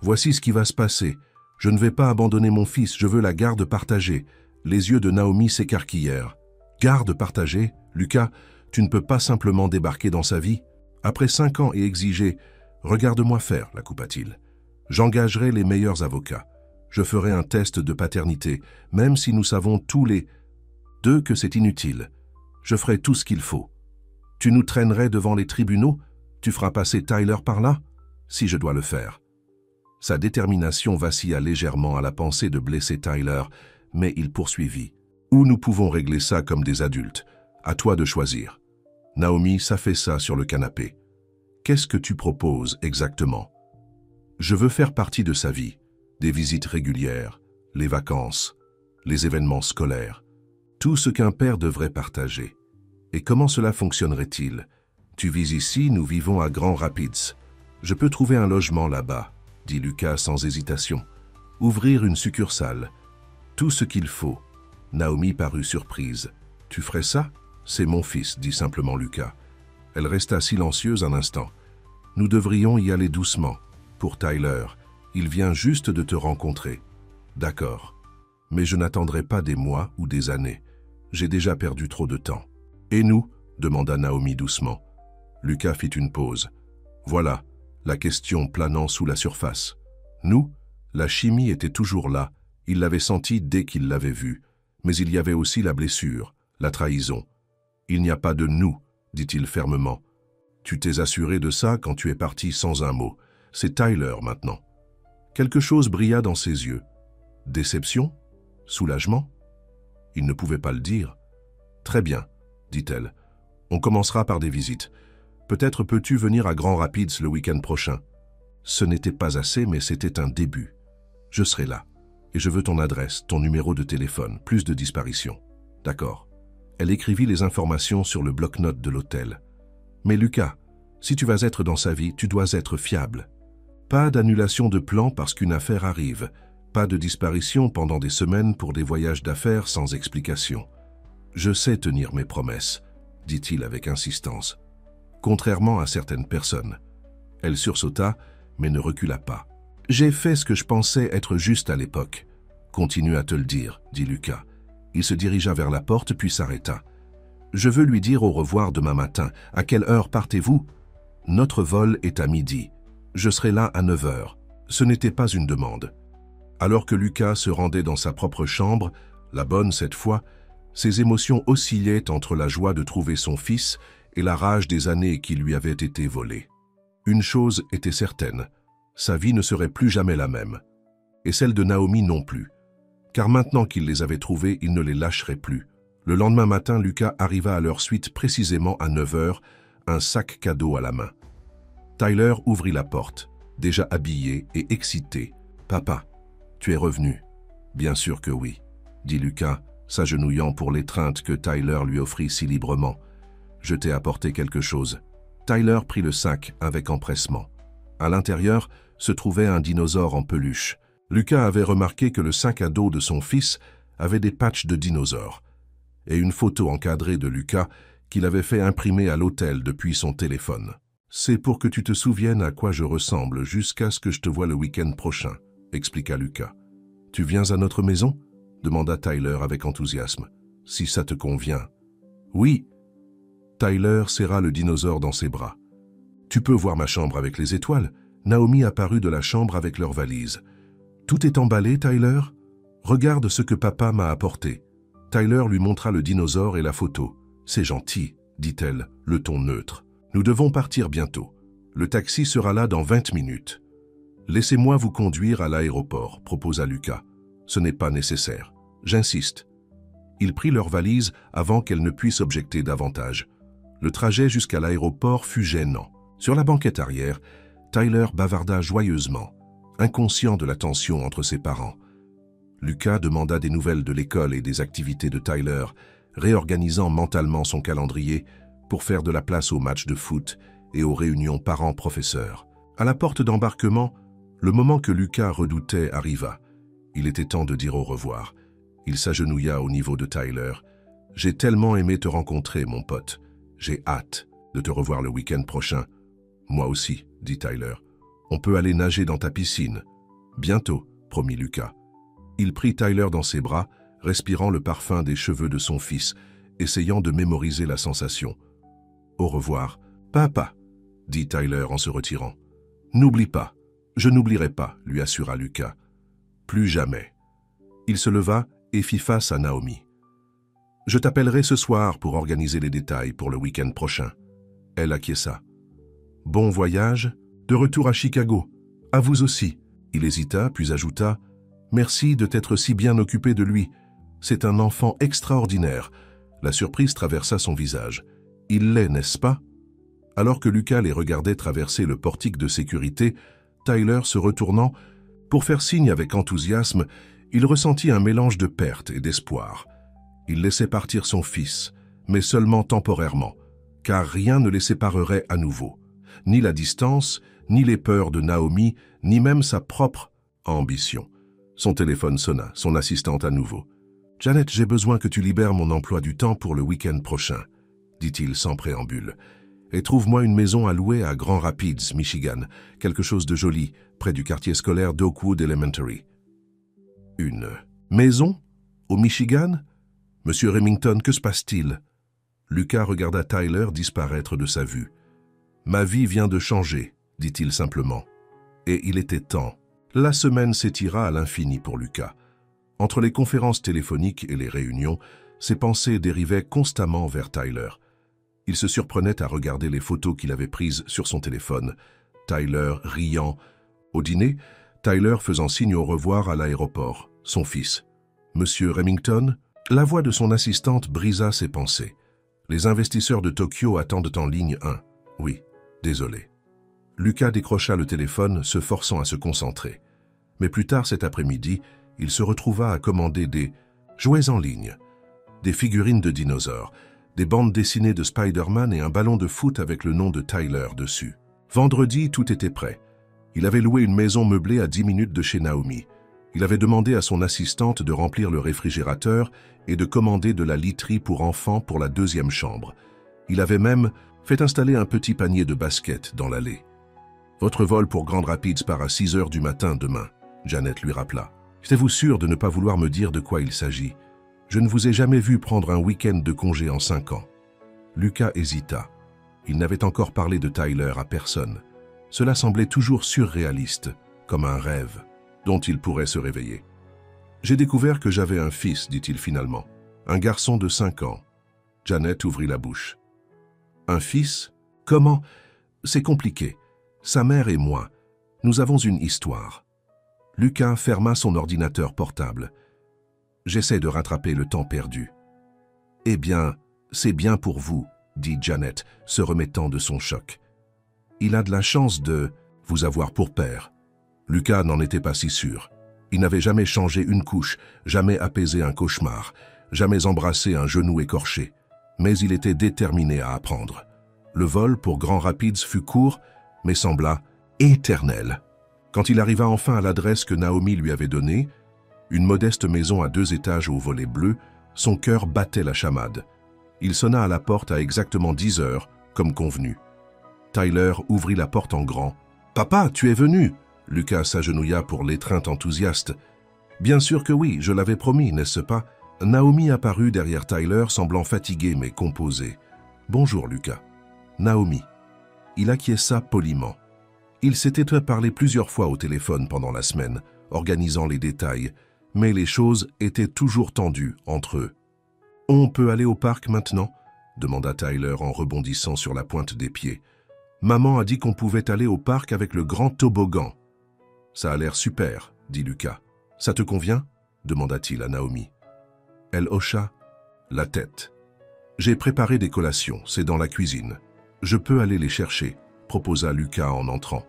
Voici ce qui va se passer. Je ne vais pas abandonner mon fils, je veux la garde partagée. Les yeux de Naomi s'écarquillèrent. Garde partagée, Lucas, tu ne peux pas simplement débarquer dans sa vie. Après 5 ans et exiger « Regarde-moi faire », la coupa-t-il. J'engagerai les meilleurs avocats. Je ferai un test de paternité, même si nous savons tous les deux que c'est inutile. Je ferai tout ce qu'il faut. Tu nous traînerais devant les tribunaux? Tu feras passer Tyler par là? Si je dois le faire. Sa détermination vacilla légèrement à la pensée de blesser Tyler, mais il poursuivit. Ou nous pouvons régler ça comme des adultes. À toi de choisir. Naomi s'affaissa sur le canapé. Qu'est-ce que tu proposes exactement? Je veux faire partie de sa vie. Des visites régulières, les vacances, les événements scolaires. Tout ce qu'un père devrait partager. Et comment cela fonctionnerait-il? Tu vis ici, nous vivons à Grand Rapids. Je peux trouver un logement là-bas, dit Lucas sans hésitation. Ouvrir une succursale. Tout ce qu'il faut. Naomi parut surprise. Tu ferais ça? C'est mon fils, dit simplement Lucas. Elle resta silencieuse un instant. Nous devrions y aller doucement. Pour Tyler, il vient juste de te rencontrer. D'accord. Mais je n'attendrai pas des mois ou des années. J'ai déjà perdu trop de temps. Et nous? Demanda Naomi doucement. Lucas fit une pause. Voilà, la question planant sous la surface. Nous? La chimie était toujours là. Il l'avait senti dès qu'il l'avait vue. Mais il y avait aussi la blessure, la trahison. Il n'y a pas de nous, dit-il fermement. Tu t'es assuré de ça quand tu es parti sans un mot. C'est Tyler maintenant. Quelque chose brilla dans ses yeux. Déception? Soulagement? Il ne pouvait pas le dire. Très bien, dit-elle. On commencera par des visites. Peut-être peux-tu venir à Grand Rapids le week-end prochain. Ce n'était pas assez, mais c'était un début. Je serai là. Et je veux ton adresse, ton numéro de téléphone, plus de disparitions. D'accord. Elle écrivit les informations sur le bloc-notes de l'hôtel. Mais Lucas, si tu vas être dans sa vie, tu dois être fiable. Pas d'annulation de plan parce qu'une affaire arrive. Pas de disparition pendant des semaines pour des voyages d'affaires sans explication. Je sais tenir mes promesses, dit-il avec insistance. Contrairement à certaines personnes. Elle sursauta, mais ne recula pas. J'ai fait ce que je pensais être juste à l'époque. Continue à te le dire, dit Lucas. Il se dirigea vers la porte puis s'arrêta. Je veux lui dire au revoir demain matin. À quelle heure partez-vous? Notre vol est à midi. Je serai là à 9 heures. Ce n'était pas une demande. Alors que Lucas se rendait dans sa propre chambre, la bonne cette fois, ses émotions oscillaient entre la joie de trouver son fils et la rage des années qui lui avaient été volées. Une chose était certaine, sa vie ne serait plus jamais la même. Et celle de Naomi non plus. Car maintenant qu'il les avait trouvés, il ne les lâcherait plus. Le lendemain matin, Lucas arriva à leur suite précisément à 9 heures, un sac cadeau à la main. Tyler ouvrit la porte, déjà habillé et excité. « Papa, tu es revenu ?»« Bien sûr que oui, » dit Lucas, s'agenouillant pour l'étreinte que Tyler lui offrit si librement. « Je t'ai apporté quelque chose. » Tyler prit le sac avec empressement. À l'intérieur se trouvait un dinosaure en peluche. Lucas avait remarqué que le sac à dos de son fils avait des patchs de dinosaures et une photo encadrée de Lucas qu'il avait fait imprimer à l'hôtel depuis son téléphone. « C'est pour que tu te souviennes à quoi je ressemble jusqu'à ce que je te voie le week-end prochain, » expliqua Lucas. « Tu viens à notre maison ?» demanda Tyler avec enthousiasme. « Si ça te convient. »« Oui. » Tyler serra le dinosaure dans ses bras. « Tu peux voir ma chambre avec les étoiles ?» Naomi apparut de la chambre avec leur valise. « Tout est emballé, Tyler? Regarde ce que papa m'a apporté. » Tyler lui montra le dinosaure et la photo. « C'est gentil, » dit-elle, le ton neutre. « Nous devons partir bientôt. Le taxi sera là dans 20 minutes. »« Laissez-moi vous conduire à l'aéroport, » proposa Lucas. « Ce n'est pas nécessaire. J'insiste. » Il prit leur valise avant qu'elle ne puisse objecter davantage. Le trajet jusqu'à l'aéroport fut gênant. Sur la banquette arrière, Tyler bavarda joyeusement, inconscient de la tension entre ses parents. Lucas demanda des nouvelles de l'école et des activités de Tyler, réorganisant mentalement son calendrier pour faire de la place aux matchs de foot et aux réunions parents-professeurs. À la porte d'embarquement, le moment que Lucas redoutait arriva. Il était temps de dire au revoir. Il s'agenouilla au niveau de Tyler. « J'ai tellement aimé te rencontrer, mon pote. J'ai hâte de te revoir le week-end prochain. »« Moi aussi, » dit Tyler. « On peut aller nager dans ta piscine. »« Bientôt, » promit Lucas. Il prit Tyler dans ses bras, respirant le parfum des cheveux de son fils, essayant de mémoriser la sensation. « Au revoir, papa, » dit Tyler en se retirant. « N'oublie pas. »« Je n'oublierai pas, » lui assura Lucas. « Plus jamais. » Il se leva et fit face à Naomi. « Je t'appellerai ce soir pour organiser les détails pour le week-end prochain. » Elle acquiesça. « Bon voyage, de retour à Chicago. À vous aussi. » Il hésita, puis ajouta « Merci de t'être si bien occupé de lui. C'est un enfant extraordinaire. » La surprise traversa son visage. « Il l'est, n'est-ce pas ?» Alors que Lucas les regardait traverser le portique de sécurité, Tyler se retournant, pour faire signe avec enthousiasme, il ressentit un mélange de perte et d'espoir. Il laissait partir son fils, mais seulement temporairement, car rien ne les séparerait à nouveau. Ni la distance, ni les peurs de Naomi, ni même sa propre ambition. Son téléphone sonna, son assistante à nouveau. « Janet, j'ai besoin que tu libères mon emploi du temps pour le week-end prochain, » dit-il sans préambule. « Et trouve-moi une maison à louer à Grand Rapids, Michigan, quelque chose de joli, près du quartier scolaire d'Oakwood Elementary. » Une maison au Michigan? Monsieur Remington, que se passe-t-il? Lucas regarda Tyler disparaître de sa vue. « Ma vie vient de changer, » dit-il simplement. Et il était temps. La semaine s'étira à l'infini pour Lucas. Entre les conférences téléphoniques et les réunions, ses pensées dérivaient constamment vers Tyler. Il se surprenait à regarder les photos qu'il avait prises sur son téléphone. Tyler riant. Au dîner, Tyler faisant signe au revoir à l'aéroport. Son fils. « Monsieur Remington ?» La voix de son assistante brisa ses pensées. « Les investisseurs de Tokyo attendent en ligne 1. »« Oui, désolé. » Lucas décrocha le téléphone, se forçant à se concentrer. Mais plus tard cet après-midi, il se retrouva à commander des jouets en ligne, des figurines de dinosaures, des bandes dessinées de Spider-Man et un ballon de foot avec le nom de Tyler dessus. Vendredi, tout était prêt. Il avait loué une maison meublée à 10 minutes de chez Naomi. Il avait demandé à son assistante de remplir le réfrigérateur et de commander de la literie pour enfants pour la 2e chambre. Il avait même fait installer un petit panier de basket dans l'allée. « Votre vol pour Grand Rapids part à 6 heures du matin demain, » Janet lui rappela. « Êtes-vous sûr de ne pas vouloir me dire de quoi il s'agit? Je ne vous ai jamais vu prendre un week-end de congé en 5 ans. » Lucas hésita. Il n'avait encore parlé de Tyler à personne. Cela semblait toujours surréaliste, comme un rêve dont il pourrait se réveiller. « J'ai découvert que j'avais un fils, dit-il finalement. Un garçon de 5 ans. » Janet ouvrit la bouche. « Un fils? Comment? C'est compliqué. Sa mère et moi, nous avons une histoire. » Lucas ferma son ordinateur portable. « J'essaie de rattraper le temps perdu. »« Eh bien, c'est bien pour vous, » dit Janet, se remettant de son choc. « Il a de la chance de vous avoir pour père. » Lucas n'en était pas si sûr. Il n'avait jamais changé une couche, jamais apaisé un cauchemar, jamais embrassé un genou écorché. Mais il était déterminé à apprendre. Le vol pour Grand Rapids fut court, mais sembla éternel. Quand il arriva enfin à l'adresse que Naomi lui avait donnée, une modeste maison à 2 étages au volet bleu, son cœur battait la chamade. Il sonna à la porte à exactement 10 heures, comme convenu. Tyler ouvrit la porte en grand. « Papa, tu es venu !» Lucas s'agenouilla pour l'étreinte enthousiaste. « Bien sûr que oui, je l'avais promis, n'est-ce pas ?» Naomi apparut derrière Tyler, semblant fatiguée mais composée. « Bonjour, Lucas. »« Naomi. » Il acquiesça poliment. Ils s'étaient parlé plusieurs fois au téléphone pendant la semaine, organisant les détails, mais les choses étaient toujours tendues entre eux. « On peut aller au parc maintenant ?» demanda Tyler en rebondissant sur la pointe des pieds. « Maman a dit qu'on pouvait aller au parc avec le grand toboggan. »« Ça a l'air super, » dit Lucas. « Ça te convient ?» demanda-t-il à Naomi. Elle hocha la tête. « J'ai préparé des collations, c'est dans la cuisine. Je peux aller les chercher, » proposa Lucas en entrant.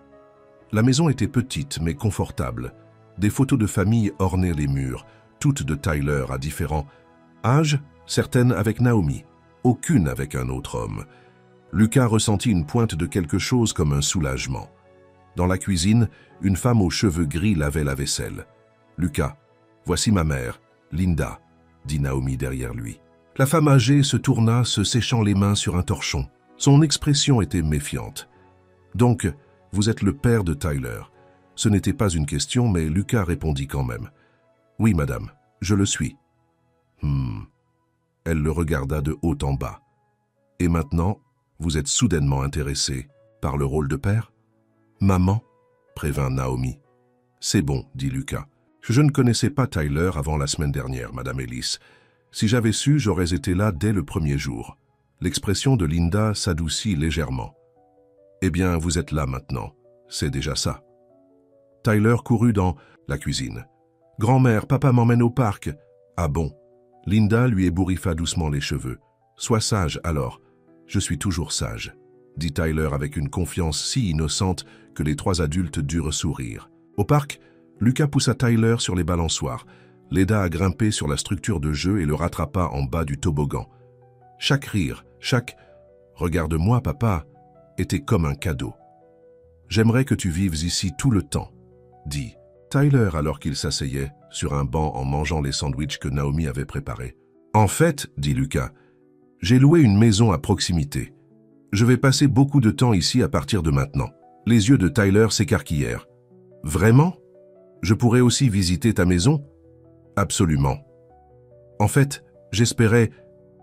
La maison était petite mais confortable. Des photos de famille ornaient les murs, toutes de Tyler à différents âges, Certaines avec Naomi, aucune avec un autre homme. Lucas ressentit une pointe de quelque chose comme un soulagement. Dans la cuisine, une femme aux cheveux gris lavait la vaisselle. « Lucas, voici ma mère, Linda », dit Naomi derrière lui. La femme âgée se tourna, se séchant les mains sur un torchon. Son expression était méfiante. « Donc, vous êtes le père de Tyler ?» Ce n'était pas une question, mais Lucas répondit quand même. « Oui, madame, je le suis. » Elle le regarda de haut en bas. « Et maintenant, vous êtes soudainement intéressé par le rôle de père ?»« Maman ?» prévint Naomi. « C'est bon, dit Lucas. Je ne connaissais pas Tyler avant la semaine dernière, madame Ellis. Si j'avais su, j'aurais été là dès le premier jour. » L'expression de Linda s'adoucit légèrement. « Eh bien, vous êtes là maintenant. C'est déjà ça. » Tyler courut dans la cuisine. « Grand-mère, papa m'emmène au parc. »« Ah bon ?» Linda lui ébouriffa doucement les cheveux. « Sois sage, alors. »« Je suis toujours sage. » dit Tyler avec une confiance si innocente que les trois adultes durent sourire. Au parc, Lucas poussa Tyler sur les balançoires, l'aida à grimper sur la structure de jeu et le rattrapa en bas du toboggan. Chaque rire, chaque « Regarde-moi, papa » était comme un cadeau. « J'aimerais que tu vives ici tout le temps », dit Tyler alors qu'il s'asseyait sur un banc en mangeant les sandwichs que Naomi avait préparés. « En fait, dit Lucas, j'ai loué une maison à proximité. Je vais passer beaucoup de temps ici à partir de maintenant. » Les yeux de Tyler s'écarquillèrent. « Vraiment? Je pourrais aussi visiter ta maison? »« Absolument. »« En fait, j'espérais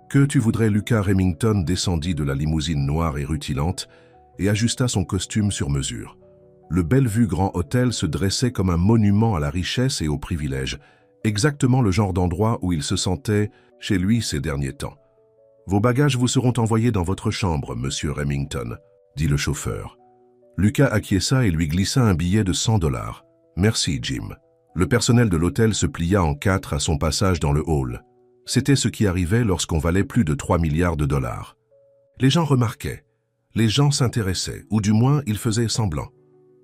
que tu voudrais. » Lucas Remington descendit de la limousine noire et rutilante et ajusta son costume sur mesure. Le Bellevue Grand Hôtel se dressait comme un monument à la richesse et aux privilèges, exactement le genre d'endroit où il se sentait chez lui ces derniers temps. « Vos bagages vous seront envoyés dans votre chambre, monsieur Remington, » dit le chauffeur. Lucas acquiesça et lui glissa un billet de $100. « Merci, Jim. » Le personnel de l'hôtel se plia en quatre à son passage dans le hall. C'était ce qui arrivait lorsqu'on valait plus de 3 milliards de dollars. Les gens remarquaient, les gens s'intéressaient, ou du moins ils faisaient semblant.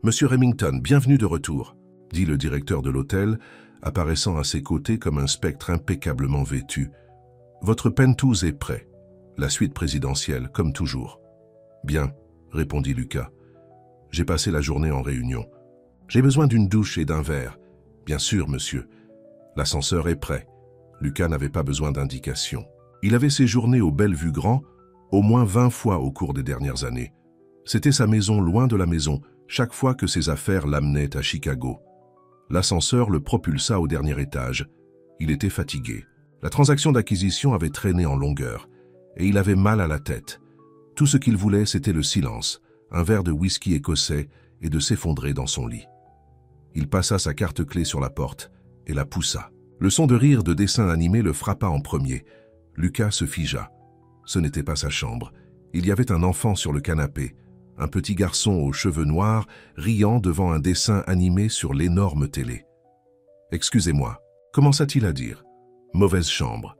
« Monsieur Remington, bienvenue de retour, » dit le directeur de l'hôtel, apparaissant à ses côtés comme un spectre impeccablement vêtu. « Votre penthouse est prêt. La suite présidentielle, comme toujours. »« Bien, » répondit Lucas. « J'ai passé la journée en réunion. J'ai besoin d'une douche et d'un verre. »« Bien sûr, monsieur. L'ascenseur est prêt. » Lucas n'avait pas besoin d'indications. Il avait séjourné au Bellevue Grand au moins 20 fois au cours des dernières années. C'était sa maison loin de la maison, chaque fois que ses affaires l'amenaient à Chicago. L'ascenseur le propulsa au dernier étage. Il était fatigué. La transaction d'acquisition avait traîné en longueur, et il avait mal à la tête. Tout ce qu'il voulait, c'était le silence, un verre de whisky écossais et de s'effondrer dans son lit. Il passa sa carte-clé sur la porte et la poussa. Le son de rire de dessin animé le frappa en premier. Lucas se figea. Ce n'était pas sa chambre. Il y avait un enfant sur le canapé, un petit garçon aux cheveux noirs, riant devant un dessin animé sur l'énorme télé. « Excusez-moi » commença-t-il à dire. « Mauvaise chambre. »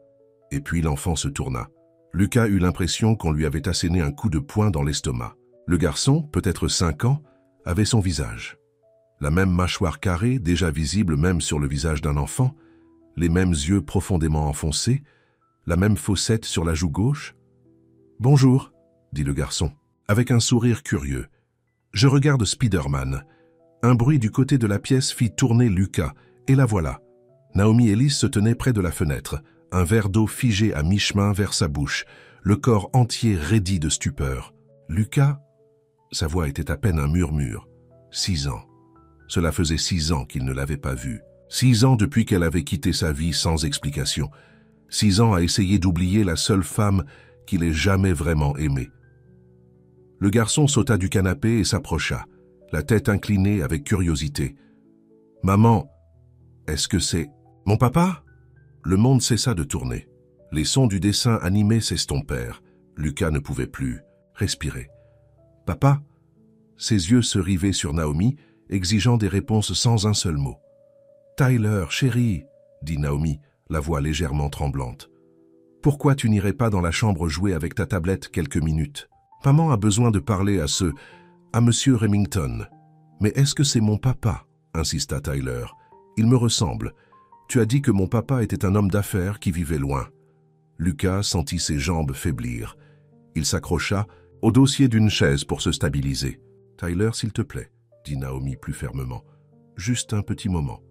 Et puis l'enfant se tourna. Lucas eut l'impression qu'on lui avait asséné un coup de poing dans l'estomac. Le garçon, peut-être 5 ans, avait son visage. La même mâchoire carrée, déjà visible même sur le visage d'un enfant, les mêmes yeux profondément enfoncés, la même fossette sur la joue gauche. « Bonjour, » dit le garçon, avec un sourire curieux. « Je regarde Spider-Man. » Un bruit du côté de la pièce fit tourner Lucas, et la voilà. Naomi Ellis se tenait près de la fenêtre, un verre d'eau figé à mi-chemin vers sa bouche, le corps entier raidi de stupeur. Lucas, sa voix était à peine un murmure. 6 ans. Cela faisait 6 ans qu'il ne l'avait pas vue. 6 ans depuis qu'elle avait quitté sa vie sans explication. 6 ans à essayer d'oublier la seule femme qu'il ait jamais vraiment aimée. Le garçon sauta du canapé et s'approcha, la tête inclinée avec curiosité. « Maman, est-ce que c'est... mon papa ?» Le monde cessa de tourner. Les sons du dessin animé s'estompèrent. Lucas ne pouvait plus respirer. « Papa ?» Ses yeux se rivaient sur Naomi, exigeant des réponses sans un seul mot. « Tyler, chérie, » dit Naomi, la voix légèrement tremblante. « Pourquoi tu n'irais pas dans la chambre jouer avec ta tablette quelques minutes? Maman a besoin de parler à Monsieur Remington. »« Mais est-ce que c'est mon papa ?» insista Tyler. « Il me ressemble. Tu as dit que mon papa était un homme d'affaires qui vivait loin. » Lucas sentit ses jambes faiblir. Il s'accrocha au dossier d'une chaise pour se stabiliser. « Tyler, s'il te plaît, » dit Naomi plus fermement. « Juste un petit moment. »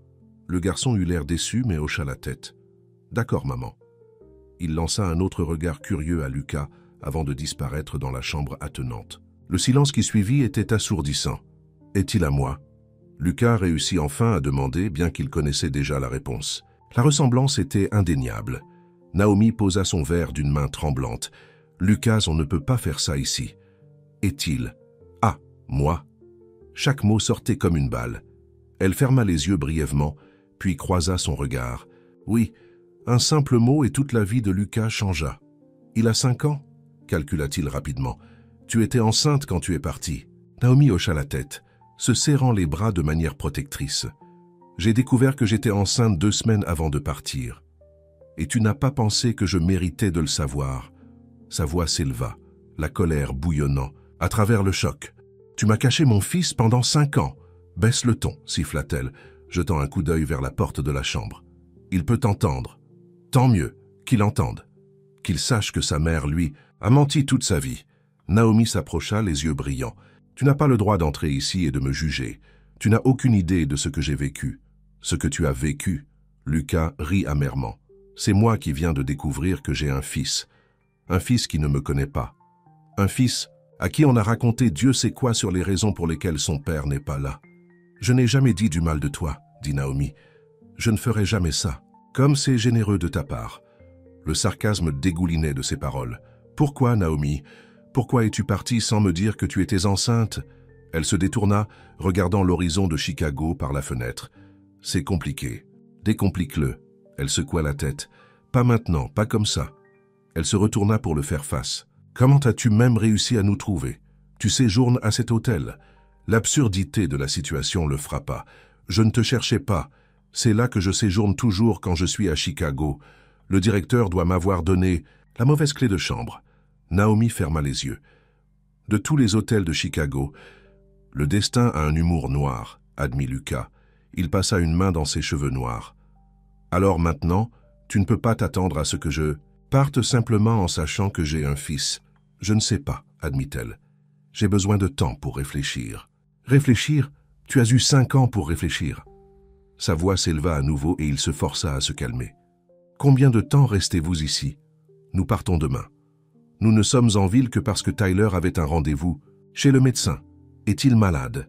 Le garçon eut l'air déçu mais hocha la tête. « D'accord, maman. » Il lança un autre regard curieux à Lucas avant de disparaître dans la chambre attenante. Le silence qui suivit était assourdissant. « Est-il à moi ?» Lucas réussit enfin à demander, bien qu'il connaissait déjà la réponse. La ressemblance était indéniable. Naomi posa son verre d'une main tremblante. « Lucas, on ne peut pas faire ça ici. »« Est-il ?»« Ah, moi ?» Chaque mot sortait comme une balle. Elle ferma les yeux brièvement, puis croisa son regard. Oui, un simple mot et toute la vie de Lucas changea. « Il a 5 ans ?» calcula-t-il rapidement. « Tu étais enceinte quand tu es parti. » Naomi hocha la tête, se serrant les bras de manière protectrice. « J'ai découvert que j'étais enceinte 2 semaines avant de partir. Et tu n'as pas pensé que je méritais de le savoir. » Sa voix s'éleva, la colère bouillonnant, à travers le choc. « Tu m'as caché mon fils pendant 5 ans. » « Baisse le ton, siffla-t-elle, jetant un coup d'œil vers la porte de la chambre. « Il peut t'entendre. Tant mieux, qu'il entende. Qu'il sache que sa mère, lui, a menti toute sa vie. » Naomi s'approcha, les yeux brillants. « Tu n'as pas le droit d'entrer ici et de me juger. Tu n'as aucune idée de ce que j'ai vécu. Ce que tu as vécu. » Lucas rit amèrement. « C'est moi qui viens de découvrir que j'ai un fils. Un fils qui ne me connaît pas. Un fils à qui on a raconté Dieu sait quoi sur les raisons pour lesquelles son père n'est pas là. Je n'ai jamais dit du mal de toi, dit Naomi. Je ne ferai jamais ça. Comme c'est généreux de ta part. » Le sarcasme dégoulinait de ses paroles. « Pourquoi, Naomi? Pourquoi es-tu partie sans me dire que tu étais enceinte ?» Elle se détourna, regardant l'horizon de Chicago par la fenêtre. « C'est compliqué. Décomplique-le. » Elle secoua la tête. « Pas maintenant, pas comme ça. » Elle se retourna pour le faire face. « Comment as-tu même réussi à nous trouver? Tu séjournes à cet hôtel. » L'absurdité de la situation le frappa. « Je ne te cherchais pas. C'est là que je séjourne toujours quand je suis à Chicago. Le directeur doit m'avoir donné la mauvaise clé de chambre. » Naomi ferma les yeux. « De tous les hôtels de Chicago, le destin a un humour noir, » admit Lucas. Il passa une main dans ses cheveux noirs. « Alors maintenant, tu ne peux pas t'attendre à ce que je parte simplement en sachant que j'ai un fils. »« Je ne sais pas, » admit-elle. « J'ai besoin de temps pour réfléchir. » « Réfléchir? Tu as eu 5 ans pour réfléchir. » Sa voix s'éleva à nouveau et il se força à se calmer. « Combien de temps restez-vous ici? Nous partons demain. Nous ne sommes en ville que parce que Tyler avait un rendez-vous chez le médecin. Est-il malade? »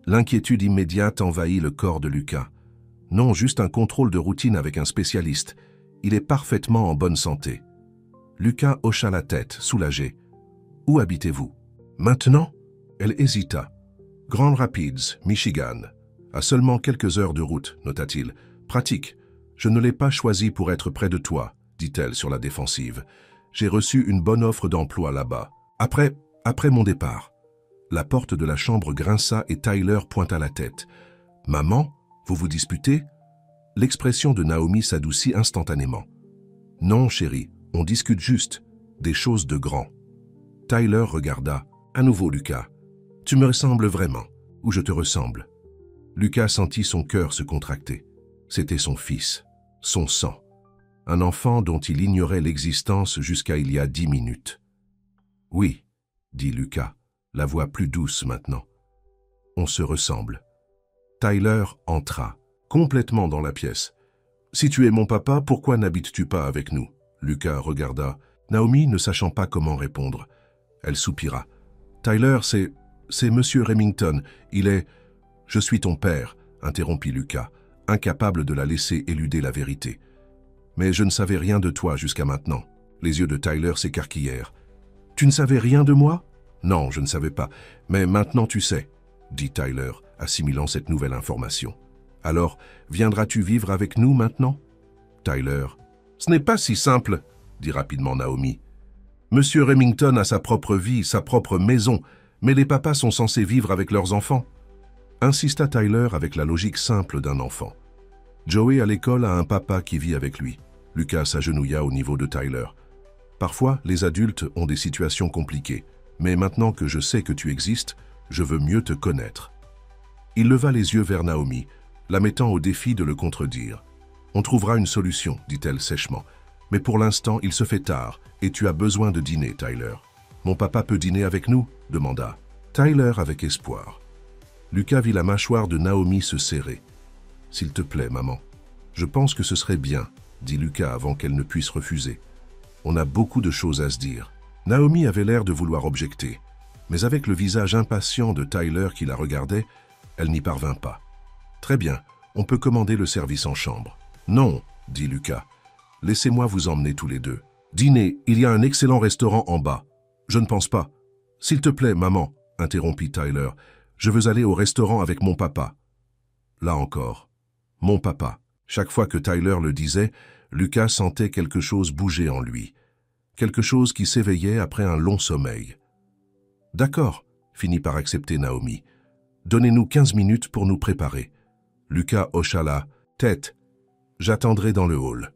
L'inquiétude immédiate envahit le corps de Lucas. « Non, juste un contrôle de routine avec un spécialiste. Il est parfaitement en bonne santé. » Lucas hocha la tête, soulagé. « Où habitez-vous? » Maintenant? Elle hésita. « Grand Rapids, Michigan. À seulement quelques heures de route, nota-t-il. Pratique. Je ne l'ai pas choisi pour être près de toi, dit-elle sur la défensive. J'ai reçu une bonne offre d'emploi là-bas. Après mon départ. » La porte de la chambre grinça et Tyler pointa la tête. « Maman, vous vous disputez ?» L'expression de Naomi s'adoucit instantanément. « Non, chérie, on discute juste. Des choses de grand. » Tyler regarda. À nouveau Lucas. « Tu me ressembles vraiment, ou je te ressemble. » Lucas sentit son cœur se contracter. C'était son fils, son sang. Un enfant dont il ignorait l'existence jusqu'à il y a 10 minutes. « Oui, » dit Lucas, la voix plus douce maintenant. « On se ressemble. » Tyler entra, complètement dans la pièce. « Si tu es mon papa, pourquoi n'habites-tu pas avec nous ?» Lucas regarda, Naomi ne sachant pas comment répondre. Elle soupira. « Tyler, c'est Monsieur Remington. Il est... »« Je suis ton père, » interrompit Lucas, incapable de la laisser éluder la vérité. « Mais je ne savais rien de toi jusqu'à maintenant. » Les yeux de Tyler s'écarquillèrent. « Tu ne savais rien de moi? »« Non, je ne savais pas. Mais maintenant tu sais, » dit Tyler, assimilant cette nouvelle information. « Alors, viendras-tu vivre avec nous maintenant ?» Tyler. « Ce n'est pas si simple, » dit rapidement Naomi. « Monsieur Remington a sa propre vie, sa propre maison, mais les papas sont censés vivre avec leurs enfants. » Insista Tyler avec la logique simple d'un enfant. « Joey à l'école a un papa qui vit avec lui. » Lucas s'agenouilla au niveau de Tyler. « Parfois, les adultes ont des situations compliquées, mais maintenant que je sais que tu existes, je veux mieux te connaître. » Il leva les yeux vers Naomi, la mettant au défi de le contredire. « On trouvera une solution, dit-elle sèchement. Mais pour l'instant, il se fait tard, et tu as besoin de dîner, Tyler. Mon papa peut dîner avec nous? Demanda Tyler avec espoir. Lucas vit la mâchoire de Naomi se serrer. S'il te plaît, maman. Je pense que ce serait bien, dit Lucas avant qu'elle ne puisse refuser. On a beaucoup de choses à se dire. Naomi avait l'air de vouloir objecter, mais avec le visage impatient de Tyler qui la regardait, elle n'y parvint pas. Très bien, on peut commander le service en chambre. Non, dit Lucas. Laissez-moi vous emmener tous les deux. Dîner, il y a un excellent restaurant en bas. Je ne pense pas. S'il te plaît, maman, interrompit Tyler. Je veux aller au restaurant avec mon papa. Là encore, mon papa. Chaque fois que Tyler le disait, Lucas sentait quelque chose bouger en lui. Quelque chose qui s'éveillait après un long sommeil. D'accord, finit par accepter Naomi. Donnez-nous 15 minutes pour nous préparer. Lucas hocha la tête. J'attendrai dans le hall.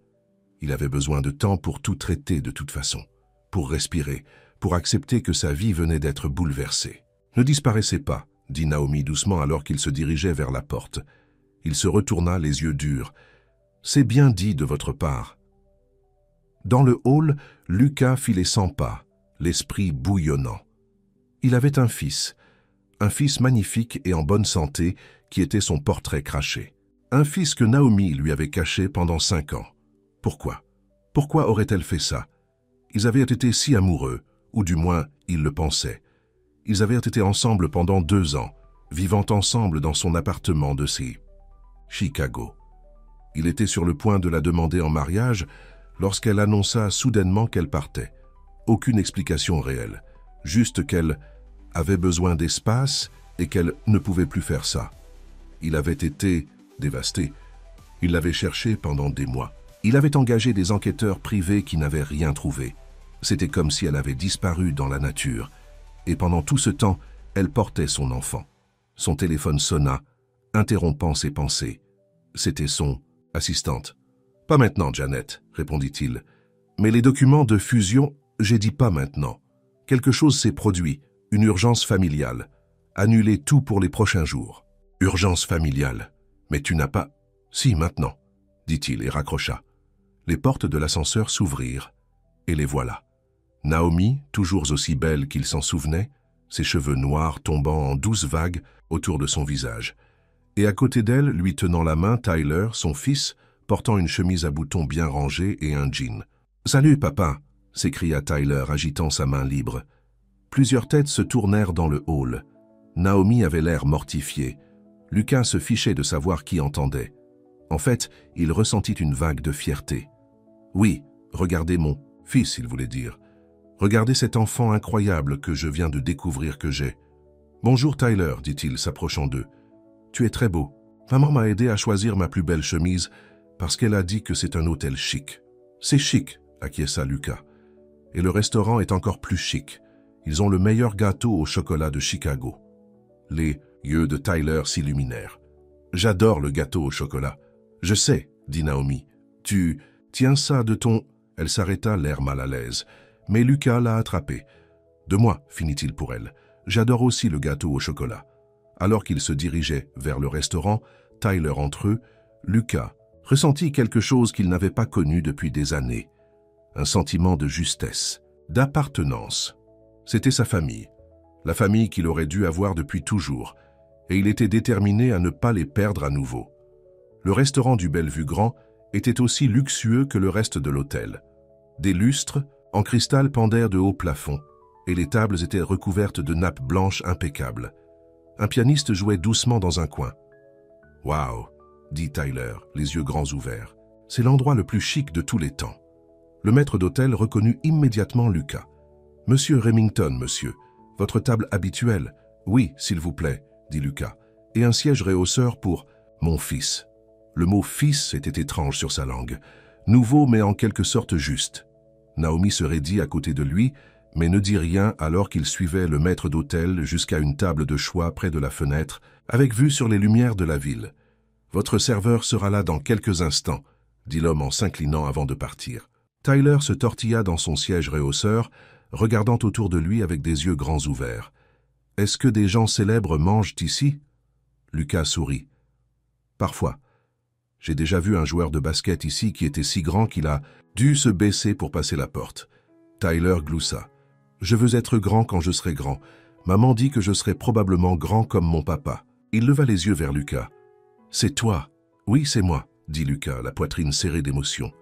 Il avait besoin de temps pour tout traiter de toute façon, pour respirer, pour accepter que sa vie venait d'être bouleversée. Ne disparaissez pas, dit Naomi doucement alors qu'il se dirigeait vers la porte. Il se retourna les yeux durs. C'est bien dit de votre part. Dans le hall, Lucas fit les 100 pas, l'esprit bouillonnant. Il avait un fils magnifique et en bonne santé, qui était son portrait craché. Un fils que Naomi lui avait caché pendant 5 ans. Pourquoi? Pourquoi aurait-elle fait ça? Ils avaient été si amoureux, ou du moins, ils le pensaient. Ils avaient été ensemble pendant 2 ans, vivant ensemble dans son appartement de Chicago. Il était sur le point de la demander en mariage lorsqu'elle annonça soudainement qu'elle partait. Aucune explication réelle, juste qu'elle avait besoin d'espace et qu'elle ne pouvait plus faire ça. Il avait été dévasté. Il l'avait cherché pendant des mois. Il avait engagé des enquêteurs privés qui n'avaient rien trouvé. C'était comme si elle avait disparu dans la nature. Et pendant tout ce temps, elle portait son enfant. Son téléphone sonna, interrompant ses pensées. C'était son assistante. « Pas maintenant, Janet, » répondit-il. « Mais les documents de fusion, j'ai dit pas maintenant. Quelque chose s'est produit, une urgence familiale. Annulez tout pour les prochains jours. »« Urgence familiale. Mais tu n'as pas... »« Si, maintenant, » dit-il et raccrocha. Les portes de l'ascenseur s'ouvrirent, et les voilà. Naomi, toujours aussi belle qu'il s'en souvenait, ses cheveux noirs tombant en douces vagues autour de son visage. Et à côté d'elle, lui tenant la main, Tyler, son fils, portant une chemise à boutons bien rangée et un jean. « Salut, papa !» s'écria Tyler, agitant sa main libre. Plusieurs têtes se tournèrent dans le hall. Naomi avait l'air mortifiée. Lucas se fichait de savoir qui entendait. En fait, il ressentit une vague de fierté. « Oui, regardez mon fils, il voulait dire. Regardez cet enfant incroyable que je viens de découvrir que j'ai. »« Bonjour Tyler, dit-il, s'approchant d'eux. Tu es très beau. Maman m'a aidé à choisir ma plus belle chemise parce qu'elle a dit que c'est un hôtel chic. »« C'est chic, acquiesça Lucas. Et le restaurant est encore plus chic. Ils ont le meilleur gâteau au chocolat de Chicago. » Les yeux de Tyler s'illuminèrent. « J'adore le gâteau au chocolat. »« Je sais, dit Naomi. Tu tiens ça de ton... » Elle s'arrêta, l'air mal à l'aise. Mais Lucas l'a attrapé. « De moi, finit-il pour elle. J'adore aussi le gâteau au chocolat. » Alors qu'ils se dirigeaient vers le restaurant, Tyler entre eux, Lucas ressentit quelque chose qu'il n'avait pas connu depuis des années. Un sentiment de justesse, d'appartenance. C'était sa famille. La famille qu'il aurait dû avoir depuis toujours. Et il était déterminé à ne pas les perdre à nouveau. Le restaurant du Bellevue Grand était aussi luxueux que le reste de l'hôtel. Des lustres en cristal pendaient de hauts plafonds, et les tables étaient recouvertes de nappes blanches impeccables. Un pianiste jouait doucement dans un coin. « Waouh !» dit Tyler, les yeux grands ouverts. « C'est l'endroit le plus chic de tous les temps. » Le maître d'hôtel reconnut immédiatement Lucas. « Monsieur Remington, monsieur, votre table habituelle. »« Oui, s'il vous plaît, » dit Lucas. « Et un siège réhausseur pour mon fils. » Le mot « fils » était étrange sur sa langue. Nouveau, mais en quelque sorte juste. Naomi se raidit à côté de lui, mais ne dit rien alors qu'il suivait le maître d'hôtel jusqu'à une table de choix près de la fenêtre, avec vue sur les lumières de la ville. « Votre serveur sera là dans quelques instants, » dit l'homme en s'inclinant avant de partir. Tyler se tortilla dans son siège réhausseur, regardant autour de lui avec des yeux grands ouverts. « Est-ce que des gens célèbres mangent ici ?» Lucas sourit. « Parfois. J'ai déjà vu un joueur de basket ici qui était si grand qu'il a dû se baisser pour passer la porte. » Tyler gloussa. « Je veux être grand quand je serai grand. Maman dit que je serai probablement grand comme mon papa. » Il leva les yeux vers Lucas. « C'est toi. »« Oui, c'est moi, » dit Lucas, la poitrine serrée d'émotion.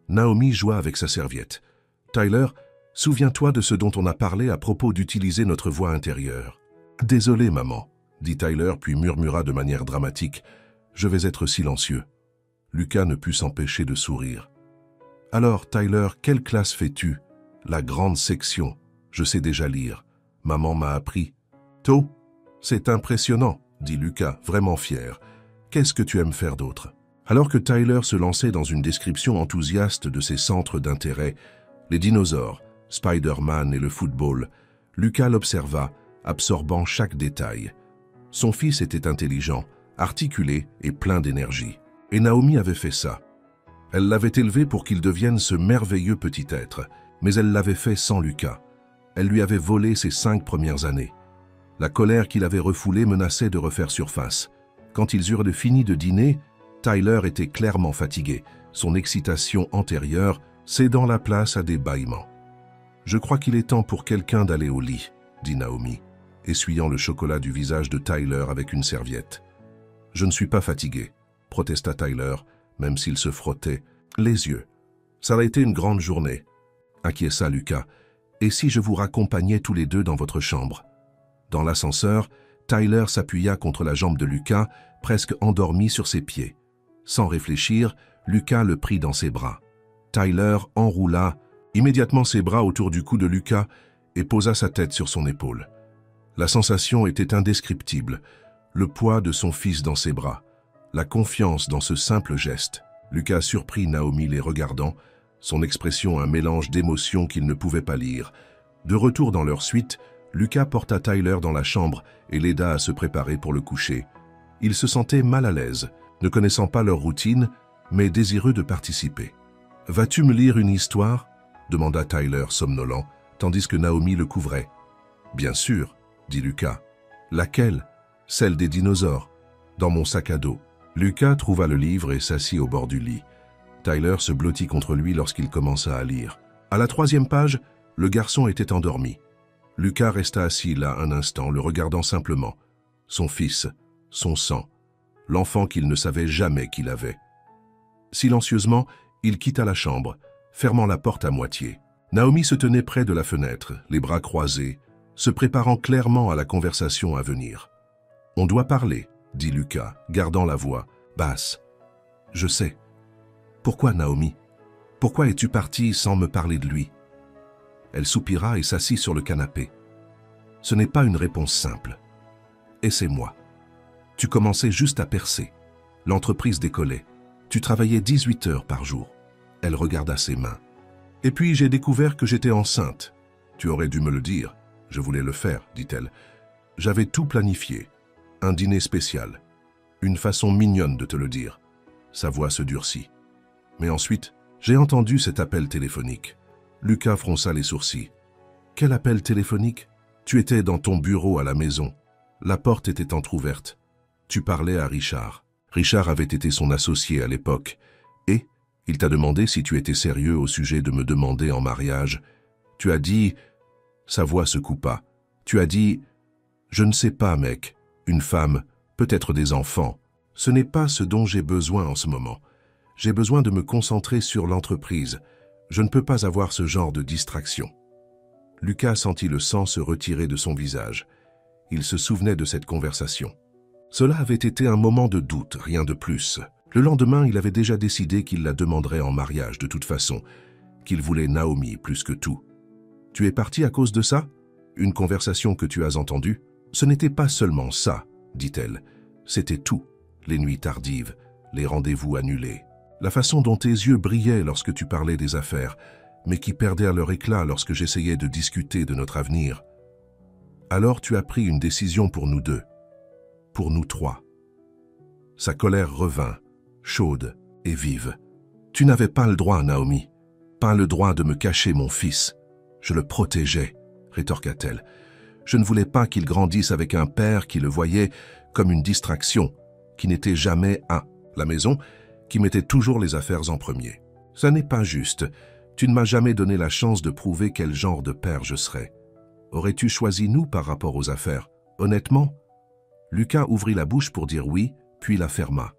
Naomi joua avec sa serviette. « Tyler, souviens-toi de ce dont on a parlé à propos d'utiliser notre voix intérieure. »« Désolé, maman, » dit Tyler, puis murmura de manière dramatique. « Je vais être silencieux. » Lucas ne put s'empêcher de sourire. « Alors, Tyler, quelle classe fais-tu ? » ?»« La grande section. Je sais déjà lire. Maman m'a appris. »« Tôt ? C'est impressionnant, » dit Lucas, vraiment fier. « Qu'est-ce que tu aimes faire d'autre ?» Alors que Tyler se lançait dans une description enthousiaste de ses centres d'intérêt, les dinosaures, Spider-Man et le football, Lucas l'observa, absorbant chaque détail. Son fils était intelligent, articulé et plein d'énergie. Et Naomi avait fait ça. Elle l'avait élevé pour qu'il devienne ce merveilleux petit être, mais elle l'avait fait sans Lucas. Elle lui avait volé ses 5 premières années. La colère qu'il avait refoulée menaçait de refaire surface. Quand ils eurent fini de dîner, Tyler était clairement fatigué, son excitation antérieure cédant la place à des bâillements. « Je crois qu'il est temps pour quelqu'un d'aller au lit, » dit Naomi, essuyant le chocolat du visage de Tyler avec une serviette. « Je ne suis pas fatigué, » protesta Tyler, même s'il se frottait les yeux. « Ça a été une grande journée, » acquiesça Lucas. « Et si je vous raccompagnais tous les deux dans votre chambre ?» Dans l'ascenseur, Tyler s'appuya contre la jambe de Lucas, presque endormi sur ses pieds. Sans réfléchir, Lucas le prit dans ses bras. Tyler enroula immédiatement ses bras autour du cou de Lucas et posa sa tête sur son épaule. La sensation était indescriptible, le poids de son fils dans ses bras, la confiance dans ce simple geste. Lucas surprit Naomi les regardant, son expression un mélange d'émotions qu'il ne pouvait pas lire. De retour dans leur suite, Lucas porta Tyler dans la chambre et l'aida à se préparer pour le coucher. Il se sentait mal à l'aise, ne connaissant pas leur routine, mais désireux de participer. « Vas-tu me lire une histoire ?» demanda Tyler somnolent, tandis que Naomi le couvrait. « Bien sûr, » dit Lucas. « Laquelle ? Celle des dinosaures. Dans mon sac à dos. » Lucas trouva le livre et s'assit au bord du lit. Tyler se blottit contre lui lorsqu'il commença à lire. À la 3e page, le garçon était endormi. Lucas resta assis là un instant, le regardant simplement. Son fils, son sang, l'enfant qu'il ne savait jamais qu'il avait. Silencieusement, il quitta la chambre, fermant la porte à moitié. Naomi se tenait près de la fenêtre, les bras croisés, se préparant clairement à la conversation à venir. « On doit parler, » dit Lucas, gardant la voix basse. « Je sais. Pourquoi, Naomi? Pourquoi es-tu partie sans me parler de lui ?» Elle soupira et s'assit sur le canapé. « Ce n'est pas une réponse simple. Et c'est moi. Tu commençais juste à percer. L'entreprise décollait. Tu travaillais 18 heures par jour. » Elle regarda ses mains. « Et puis j'ai découvert que j'étais enceinte. Tu aurais dû me le dire. Je voulais le faire, dit-elle. J'avais tout planifié. Un dîner spécial. Une façon mignonne de te le dire. » Sa voix se durcit. « Mais ensuite, j'ai entendu cet appel téléphonique. » Lucas fronça les sourcils. « Quel appel téléphonique ? Tu étais dans ton bureau à la maison. La porte était entr'ouverte. Tu parlais à Richard. Richard avait été son associé à l'époque. Et il t'a demandé si tu étais sérieux au sujet de me demander en mariage. Tu as dit... » Sa voix se coupa. « Tu as dit... Je ne sais pas, mec. Une femme, peut-être des enfants. Ce n'est pas ce dont j'ai besoin en ce moment. J'ai besoin de me concentrer sur l'entreprise. Je ne peux pas avoir ce genre de distraction. » Lucas sentit le sang se retirer de son visage. Il se souvenait de cette conversation. Cela avait été un moment de doute, rien de plus. Le lendemain, il avait déjà décidé qu'il la demanderait en mariage de toute façon, qu'il voulait Naomi plus que tout. « Tu es parti à cause de ça ? Une conversation que tu as entendue ? » « Ce n'était pas seulement ça, dit-elle. C'était tout. Les nuits tardives, les rendez-vous annulés. La façon dont tes yeux brillaient lorsque tu parlais des affaires, mais qui perdirent leur éclat lorsque j'essayais de discuter de notre avenir. Alors tu as pris une décision pour nous deux. Pour nous trois. » Sa colère revint, chaude et vive. « Tu n'avais pas le droit, Naomi. Pas le droit de me cacher mon fils. Je le protégeais, » rétorqua-t-elle. « Je ne voulais pas qu'il grandisse avec un père qui le voyait comme une distraction, qui n'était jamais à la maison qui mettait toujours les affaires en premier. Ça n'est pas juste. Tu ne m'as jamais donné la chance de prouver quel genre de père je serais. Aurais-tu choisi nous par rapport aux affaires? Honnêtement? Lucas ouvrit la bouche pour dire oui, puis la ferma.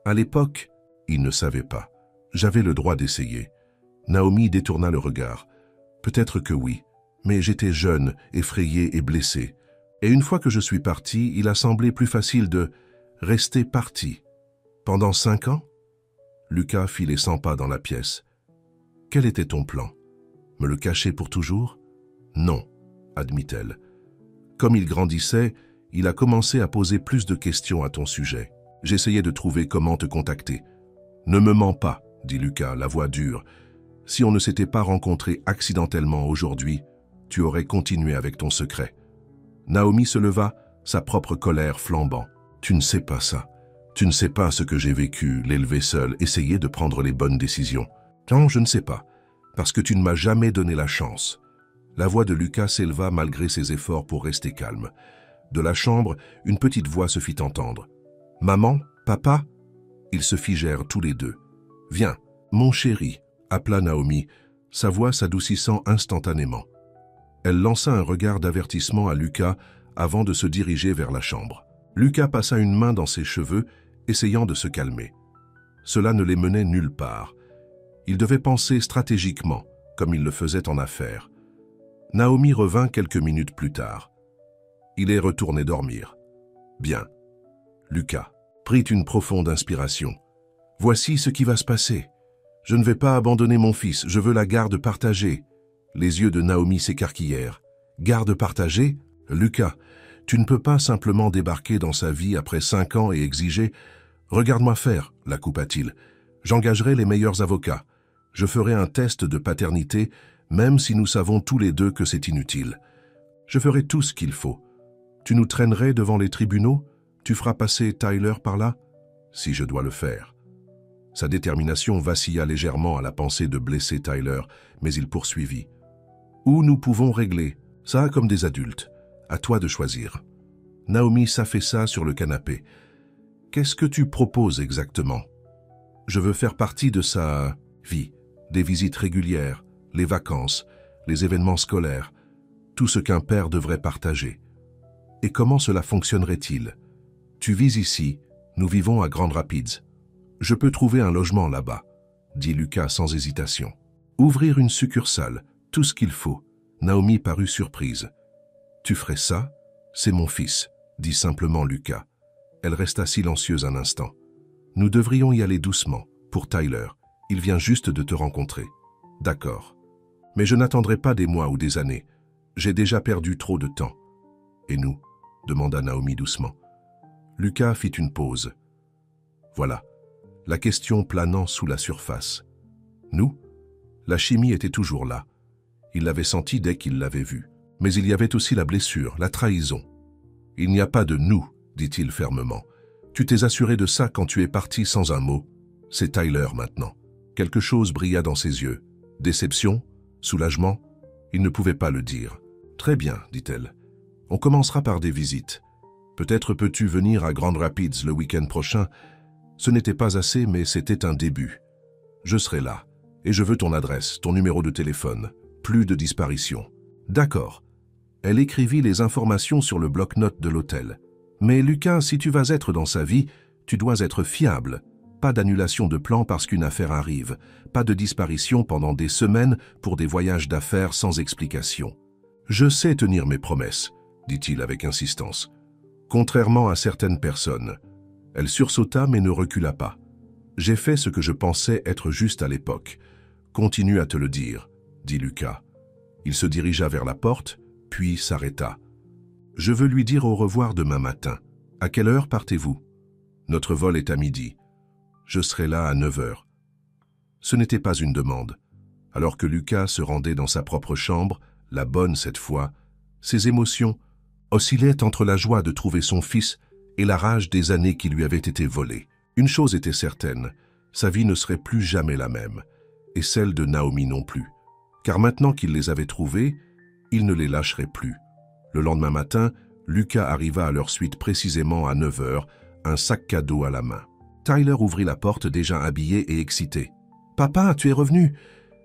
À l'époque, il ne savait pas. J'avais le droit d'essayer. Naomi détourna le regard. Peut-être que oui, mais j'étais jeune, effrayé et blessé. Et une fois que je suis parti, il a semblé plus facile de rester parti. Pendant 5 ans? Lucas fit les 100 pas dans la pièce. Quel était ton plan? Me le cacher pour toujours? Non, admit-elle. Comme il grandissait, il a commencé à poser plus de questions à ton sujet. J'essayais de trouver comment te contacter. Ne me mens pas, dit Lucas, la voix dure. Si on ne s'était pas rencontrés accidentellement aujourd'hui, tu aurais continué avec ton secret. Naomi se leva, sa propre colère flambant. Tu ne sais pas ça. Tu ne sais pas ce que j'ai vécu, l'élever seul, essayer de prendre les bonnes décisions. Non, je ne sais pas, parce que tu ne m'as jamais donné la chance. La voix de Lucas s'éleva malgré ses efforts pour rester calme. De la chambre, une petite voix se fit entendre. « Maman? Papa ?» Ils se figèrent tous les deux. « Viens, mon chéri !» appela Naomi, sa voix s'adoucissant instantanément. Elle lança un regard d'avertissement à Lucas avant de se diriger vers la chambre. Lucas passa une main dans ses cheveux, essayant de se calmer. Cela ne les menait nulle part. Il devait penser stratégiquement, comme il le faisait en affaires. Naomi revint quelques minutes plus tard. Il est retourné dormir. Bien. Lucas prit une profonde inspiration. Voici ce qui va se passer. Je ne vais pas abandonner mon fils, je veux la garde partagée. Les yeux de Naomi s'écarquillèrent. Garde partagée? Lucas, tu ne peux pas simplement débarquer dans sa vie après 5 ans et exiger « Regarde-moi faire », la coupa-t-il. J'engagerai les meilleurs avocats. Je ferai un test de paternité, même si nous savons tous les deux que c'est inutile. Je ferai tout ce qu'il faut. Tu nous traînerais devant les tribunaux? Tu feras passer Tyler par là? Si je dois le faire. Sa détermination vacilla légèrement à la pensée de blesser Tyler, mais il poursuivit. Où nous pouvons régler, ça comme des adultes. À toi de choisir. Naomi s'affaissa sur le canapé. Qu'est-ce que tu proposes exactement? Je veux faire partie de sa vie, des visites régulières, les vacances, les événements scolaires, tout ce qu'un père devrait partager. Et comment cela fonctionnerait-il? Tu vis ici, nous vivons à Grand Rapids. Je peux trouver un logement là-bas, dit Lucas sans hésitation. Ouvrir une succursale, tout ce qu'il faut. Naomi parut surprise. Tu ferais ça? C'est mon fils, dit simplement Lucas. Elle resta silencieuse un instant. Nous devrions y aller doucement, pour Tyler. Il vient juste de te rencontrer. D'accord. Mais je n'attendrai pas des mois ou des années. J'ai déjà perdu trop de temps. Et nous? Demanda Naomi doucement. Lucas fit une pause. Voilà, la question planant sous la surface. Nous? La chimie était toujours là. Il l'avait senti dès qu'il l'avait vue. Mais il y avait aussi la blessure, la trahison. Il n'y a pas de nous, dit-il fermement. Tu t'es assuré de ça quand tu es parti sans un mot. C'est Tyler maintenant. Quelque chose brilla dans ses yeux. Déception? Soulagement? Il ne pouvait pas le dire. Très bien, dit-elle. On commencera par des visites. Peut-être peux-tu venir à Grand Rapids le week-end prochain. Ce n'était pas assez, mais c'était un début. Je serai là, et je veux ton adresse, ton numéro de téléphone. Plus de disparitions. D'accord. Elle écrivit les informations sur le bloc-notes de l'hôtel. Mais Lucas, si tu vas être dans sa vie, tu dois être fiable. Pas d'annulation de plan parce qu'une affaire arrive. Pas de disparition pendant des semaines pour des voyages d'affaires sans explication. Je sais tenir mes promesses, dit-il avec insistance. Contrairement à certaines personnes. Elle sursauta mais ne recula pas. J'ai fait ce que je pensais être juste à l'époque. Continue à te le dire, dit Lucas. Il se dirigea vers la porte, puis s'arrêta. Je veux lui dire au revoir demain matin. À quelle heure partez-vous? Notre vol est à midi. Je serai là à 9 heures. Ce n'était pas une demande. Alors que Lucas se rendait dans sa propre chambre, la bonne cette fois, ses émotions oscillaient entre la joie de trouver son fils et la rage des années qui lui avaient été volées. Une chose était certaine, sa vie ne serait plus jamais la même, et celle de Naomi non plus. Car maintenant qu'il les avait trouvés, il ne les lâcherait plus. Le lendemain matin, Lucas arriva à leur suite précisément à 9 heures, un sac cadeau à la main. Tyler ouvrit la porte déjà habillé et excité. « Papa, tu es revenu !»«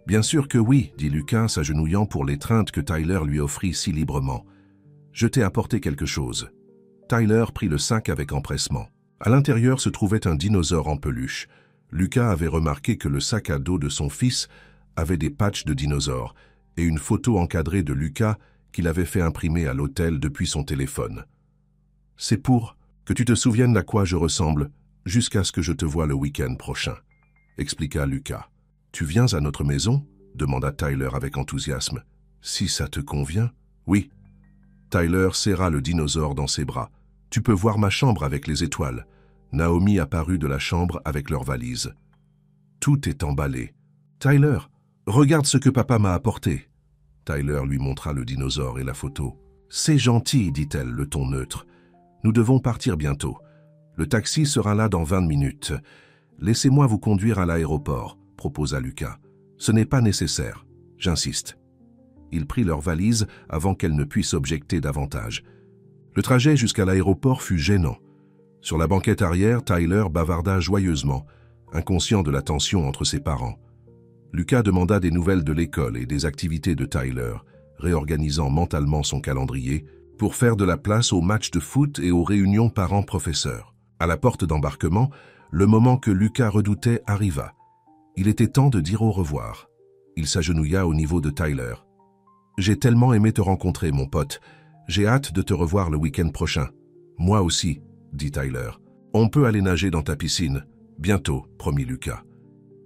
Bien sûr que oui, » dit Lucas, s'agenouillant pour l'étreinte que Tyler lui offrit si librement. « Je t'ai apporté quelque chose. » Tyler prit le sac avec empressement. À l'intérieur se trouvait un dinosaure en peluche. Lucas avait remarqué que le sac à dos de son fils avait des patchs de dinosaures et une photo encadrée de Lucas qu'il avait fait imprimer à l'hôtel depuis son téléphone. « C'est pour que tu te souviennes à quoi je ressemble jusqu'à ce que je te voie le week-end prochain, » expliqua Lucas. « Tu viens à notre maison ?» demanda Tyler avec enthousiasme. « Si ça te convient ?» ?»« Oui. » Tyler serra le dinosaure dans ses bras. « Tu peux voir ma chambre avec les étoiles. » Naomi apparut de la chambre avec leur valise. « Tout est emballé. »« Tyler, regarde ce que papa m'a apporté. » Tyler lui montra le dinosaure et la photo. « C'est gentil, dit-elle, le ton neutre. Nous devons partir bientôt. Le taxi sera là dans 20 minutes. Laissez-moi vous conduire à l'aéroport, proposa Lucas. Ce n'est pas nécessaire, j'insiste. Il prit leur valise avant qu'elle ne puisse objecter davantage. Le trajet jusqu'à l'aéroport fut gênant. Sur la banquette arrière, Tyler bavarda joyeusement, inconscient de la tension entre ses parents. Lucas demanda des nouvelles de l'école et des activités de Tyler, réorganisant mentalement son calendrier pour faire de la place aux matchs de foot et aux réunions parents-professeurs. À la porte d'embarquement, le moment que Lucas redoutait arriva. Il était temps de dire au revoir. Il s'agenouilla au niveau de Tyler. « J'ai tellement aimé te rencontrer, mon pote. J'ai hâte de te revoir le week-end prochain. »« Moi aussi, » dit Tyler. « On peut aller nager dans ta piscine. Bientôt, » promit Lucas.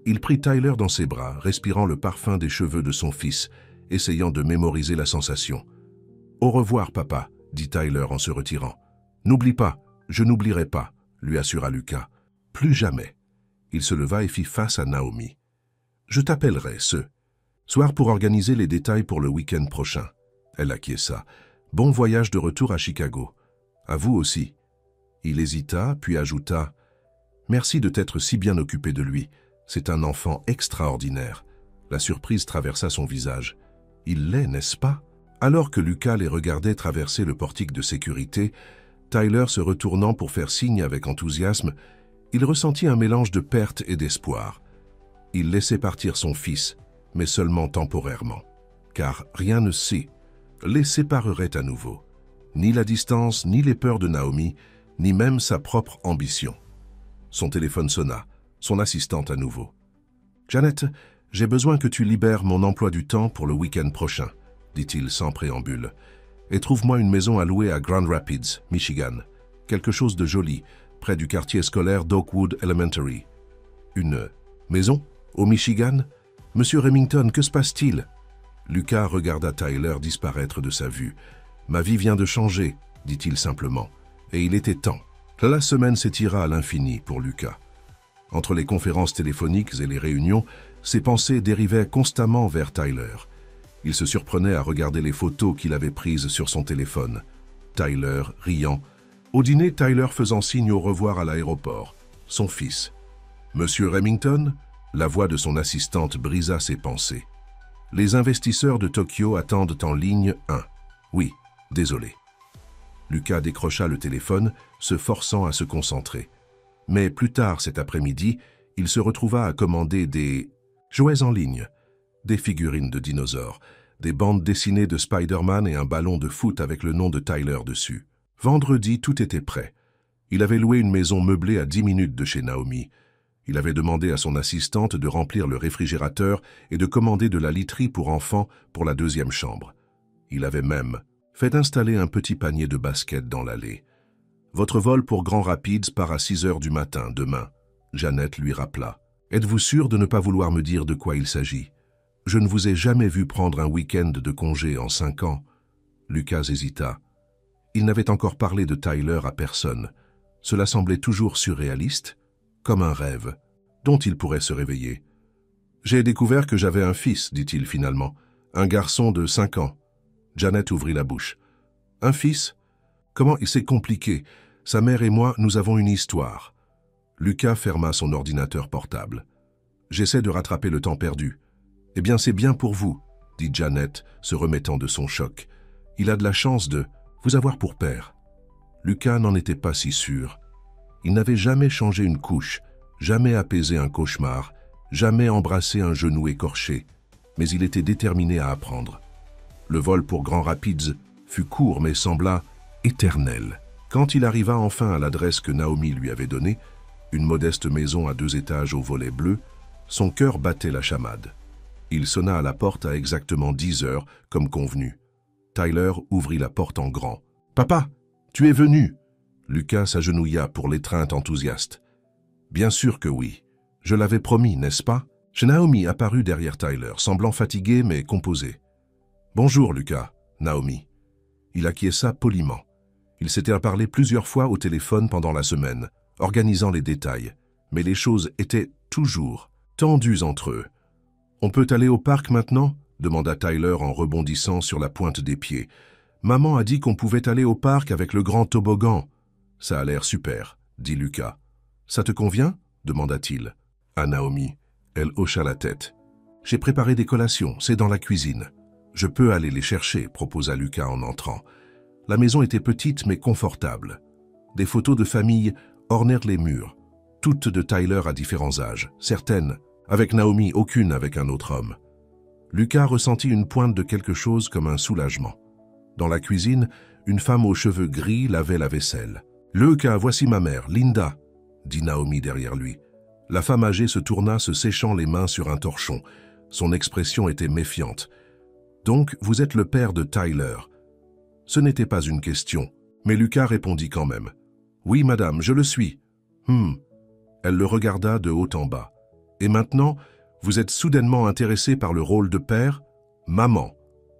Il prit Tyler dans ses bras, respirant le parfum des cheveux de son fils, essayant de mémoriser la sensation. « Au revoir, papa, » dit Tyler en se retirant. « N'oublie pas, je n'oublierai pas, » lui assura Lucas. « Plus jamais. » Il se leva et fit face à Naomi. « Je t'appellerai, ce soir pour organiser les détails pour le week-end prochain. » Elle acquiesça. « Bon voyage de retour à Chicago. À vous aussi. » Il hésita, puis ajouta « Merci de t'être si bien occupé de lui. C'est un enfant extraordinaire. » La surprise traversa son visage. « Il l'est, n'est-ce pas ?» Alors que Lucas les regardait traverser le portique de sécurité, Tyler se retournant pour faire signe avec enthousiasme, il ressentit un mélange de perte et d'espoir. Il laissait partir son fils, mais seulement temporairement, car rien ne sait, les séparerait à nouveau. Ni la distance, ni les peurs de Naomi, ni même sa propre ambition. Son téléphone sonna, son assistante à nouveau. « Janet, j'ai besoin que tu libères mon emploi du temps pour le week-end prochain, » dit-il sans préambule. « Et trouve-moi une maison à louer à Grand Rapids, Michigan. Quelque chose de joli, près du quartier scolaire d'Oakwood Elementary. »« Une maison? Au Michigan? Monsieur Remington, que se passe-t-il » Lucas regarda Tyler disparaître de sa vue. « Ma vie vient de changer, » dit-il simplement. Et il était temps. La semaine s'étira à l'infini pour Lucas. Entre les conférences téléphoniques et les réunions, ses pensées dérivaient constamment vers Tyler. Il se surprenait à regarder les photos qu'il avait prises sur son téléphone. Tyler, riant. Au dîner, Tyler faisant signe au revoir à l'aéroport. Son fils. « Monsieur Remington ?» La voix de son assistante brisa ses pensées. « Les investisseurs de Tokyo attendent en ligne 1. Oui, désolé. » Lucas décrocha le téléphone, se forçant à se concentrer. Mais plus tard cet après-midi, il se retrouva à commander des jouets en ligne, des figurines de dinosaures, des bandes dessinées de Spider-Man et un ballon de foot avec le nom de Tyler dessus. Vendredi, tout était prêt. Il avait loué une maison meublée à 10 minutes de chez Naomi. Il avait demandé à son assistante de remplir le réfrigérateur et de commander de la literie pour enfants pour la 2e chambre. Il avait même fait installer un petit panier de basket dans l'allée. « Votre vol pour Grand Rapids part à 6 heures du matin, demain. » Janet lui rappela. « Êtes-vous sûr de ne pas vouloir me dire de quoi il s'agit? Je ne vous ai jamais vu prendre un week-end de congé en 5 ans. » Lucas hésita. Il n'avait encore parlé de Tyler à personne. Cela semblait toujours surréaliste, comme un rêve, dont il pourrait se réveiller. « J'ai découvert que j'avais un fils, dit-il finalement, un garçon de 5 ans. » Janet ouvrit la bouche. « Un fils? Comment c'est compliqué. Sa mère et moi, nous avons une histoire. » Lucas ferma son ordinateur portable. « J'essaie de rattraper le temps perdu. »« Eh bien, c'est bien pour vous, » dit Janet, se remettant de son choc. « Il a de la chance de vous avoir pour père. » Lucas n'en était pas si sûr. Il n'avait jamais changé une couche, jamais apaisé un cauchemar, jamais embrassé un genou écorché, mais il était déterminé à apprendre. Le vol pour Grand Rapids fut court mais sembla éternel. Quand il arriva enfin à l'adresse que Naomi lui avait donnée, une modeste maison à 2 étages au volet bleu, son cœur battait la chamade. Il sonna à la porte à exactement 10 heures, comme convenu. Tyler ouvrit la porte en grand. « Papa, tu es venu !» Lucas s'agenouilla pour l'étreinte enthousiaste. « Bien sûr que oui. Je l'avais promis, n'est-ce pas ?» Naomi apparut derrière Tyler, semblant fatigué mais composé. « Bonjour, Lucas, Naomi. » Il acquiesça poliment. Ils s'étaient parlé plusieurs fois au téléphone pendant la semaine, organisant les détails, mais les choses étaient toujours tendues entre eux. « On peut aller au parc maintenant ?» demanda Tyler en rebondissant sur la pointe des pieds. « Maman a dit qu'on pouvait aller au parc avec le grand toboggan. »« Ça a l'air super, » dit Lucas. « Ça te convient ?» demanda-t-il. À Naomi, elle hocha la tête. « J'ai préparé des collations, c'est dans la cuisine. »« Je peux aller les chercher, » proposa Lucas en entrant. La maison était petite mais confortable. Des photos de famille ornèrent les murs, toutes de Tyler à différents âges, certaines avec Naomi, aucune avec un autre homme. Lucas ressentit une pointe de quelque chose comme un soulagement. Dans la cuisine, une femme aux cheveux gris lavait la vaisselle. « Lucas, voici ma mère, Linda », dit Naomi derrière lui. La femme âgée se tourna, se séchant les mains sur un torchon. Son expression était méfiante. « Donc, vous êtes le père de Tyler ?» Ce n'était pas une question, mais Lucas répondit quand même. « Oui, madame, je le suis. » Elle le regarda de haut en bas. « Et maintenant, vous êtes soudainement intéressé par le rôle de père ?»« Maman, »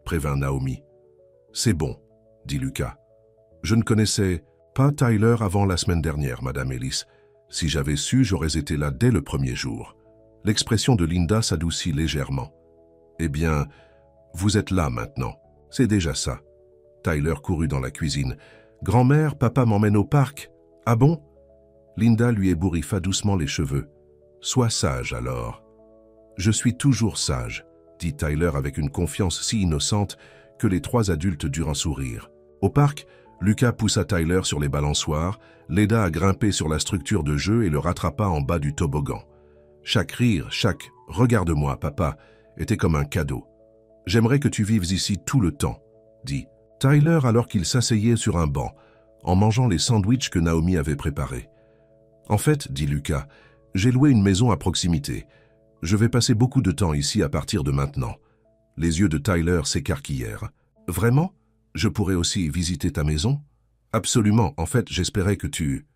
prévint Naomi. « C'est bon, » dit Lucas. « Je ne connaissais pas Tyler avant la semaine dernière, madame Ellis. Si j'avais su, j'aurais été là dès le premier jour. » L'expression de Linda s'adoucit légèrement. « Eh bien, vous êtes là maintenant. C'est déjà ça. » Tyler courut dans la cuisine. « Grand-mère, papa m'emmène au parc. »« Ah bon ?» Linda lui ébouriffa doucement les cheveux. « Sois sage alors. »« Je suis toujours sage, » dit Tyler avec une confiance si innocente que les 3 adultes durent en sourire. Au parc, Lucas poussa Tyler sur les balançoires, l'aida à grimper sur la structure de jeu et le rattrapa en bas du toboggan. Chaque rire, chaque « regarde-moi, papa » était comme un cadeau. « J'aimerais que tu vives ici tout le temps, » dit Tyler alors qu'il s'asseyait sur un banc, en mangeant les sandwichs que Naomi avait préparés. « En fait, » dit Lucas, « j'ai loué une maison à proximité. Je vais passer beaucoup de temps ici à partir de maintenant. » Les yeux de Tyler s'écarquillèrent. « Vraiment ? Je pourrais aussi visiter ta maison ? » « Absolument, en fait, j'espérais que tu... »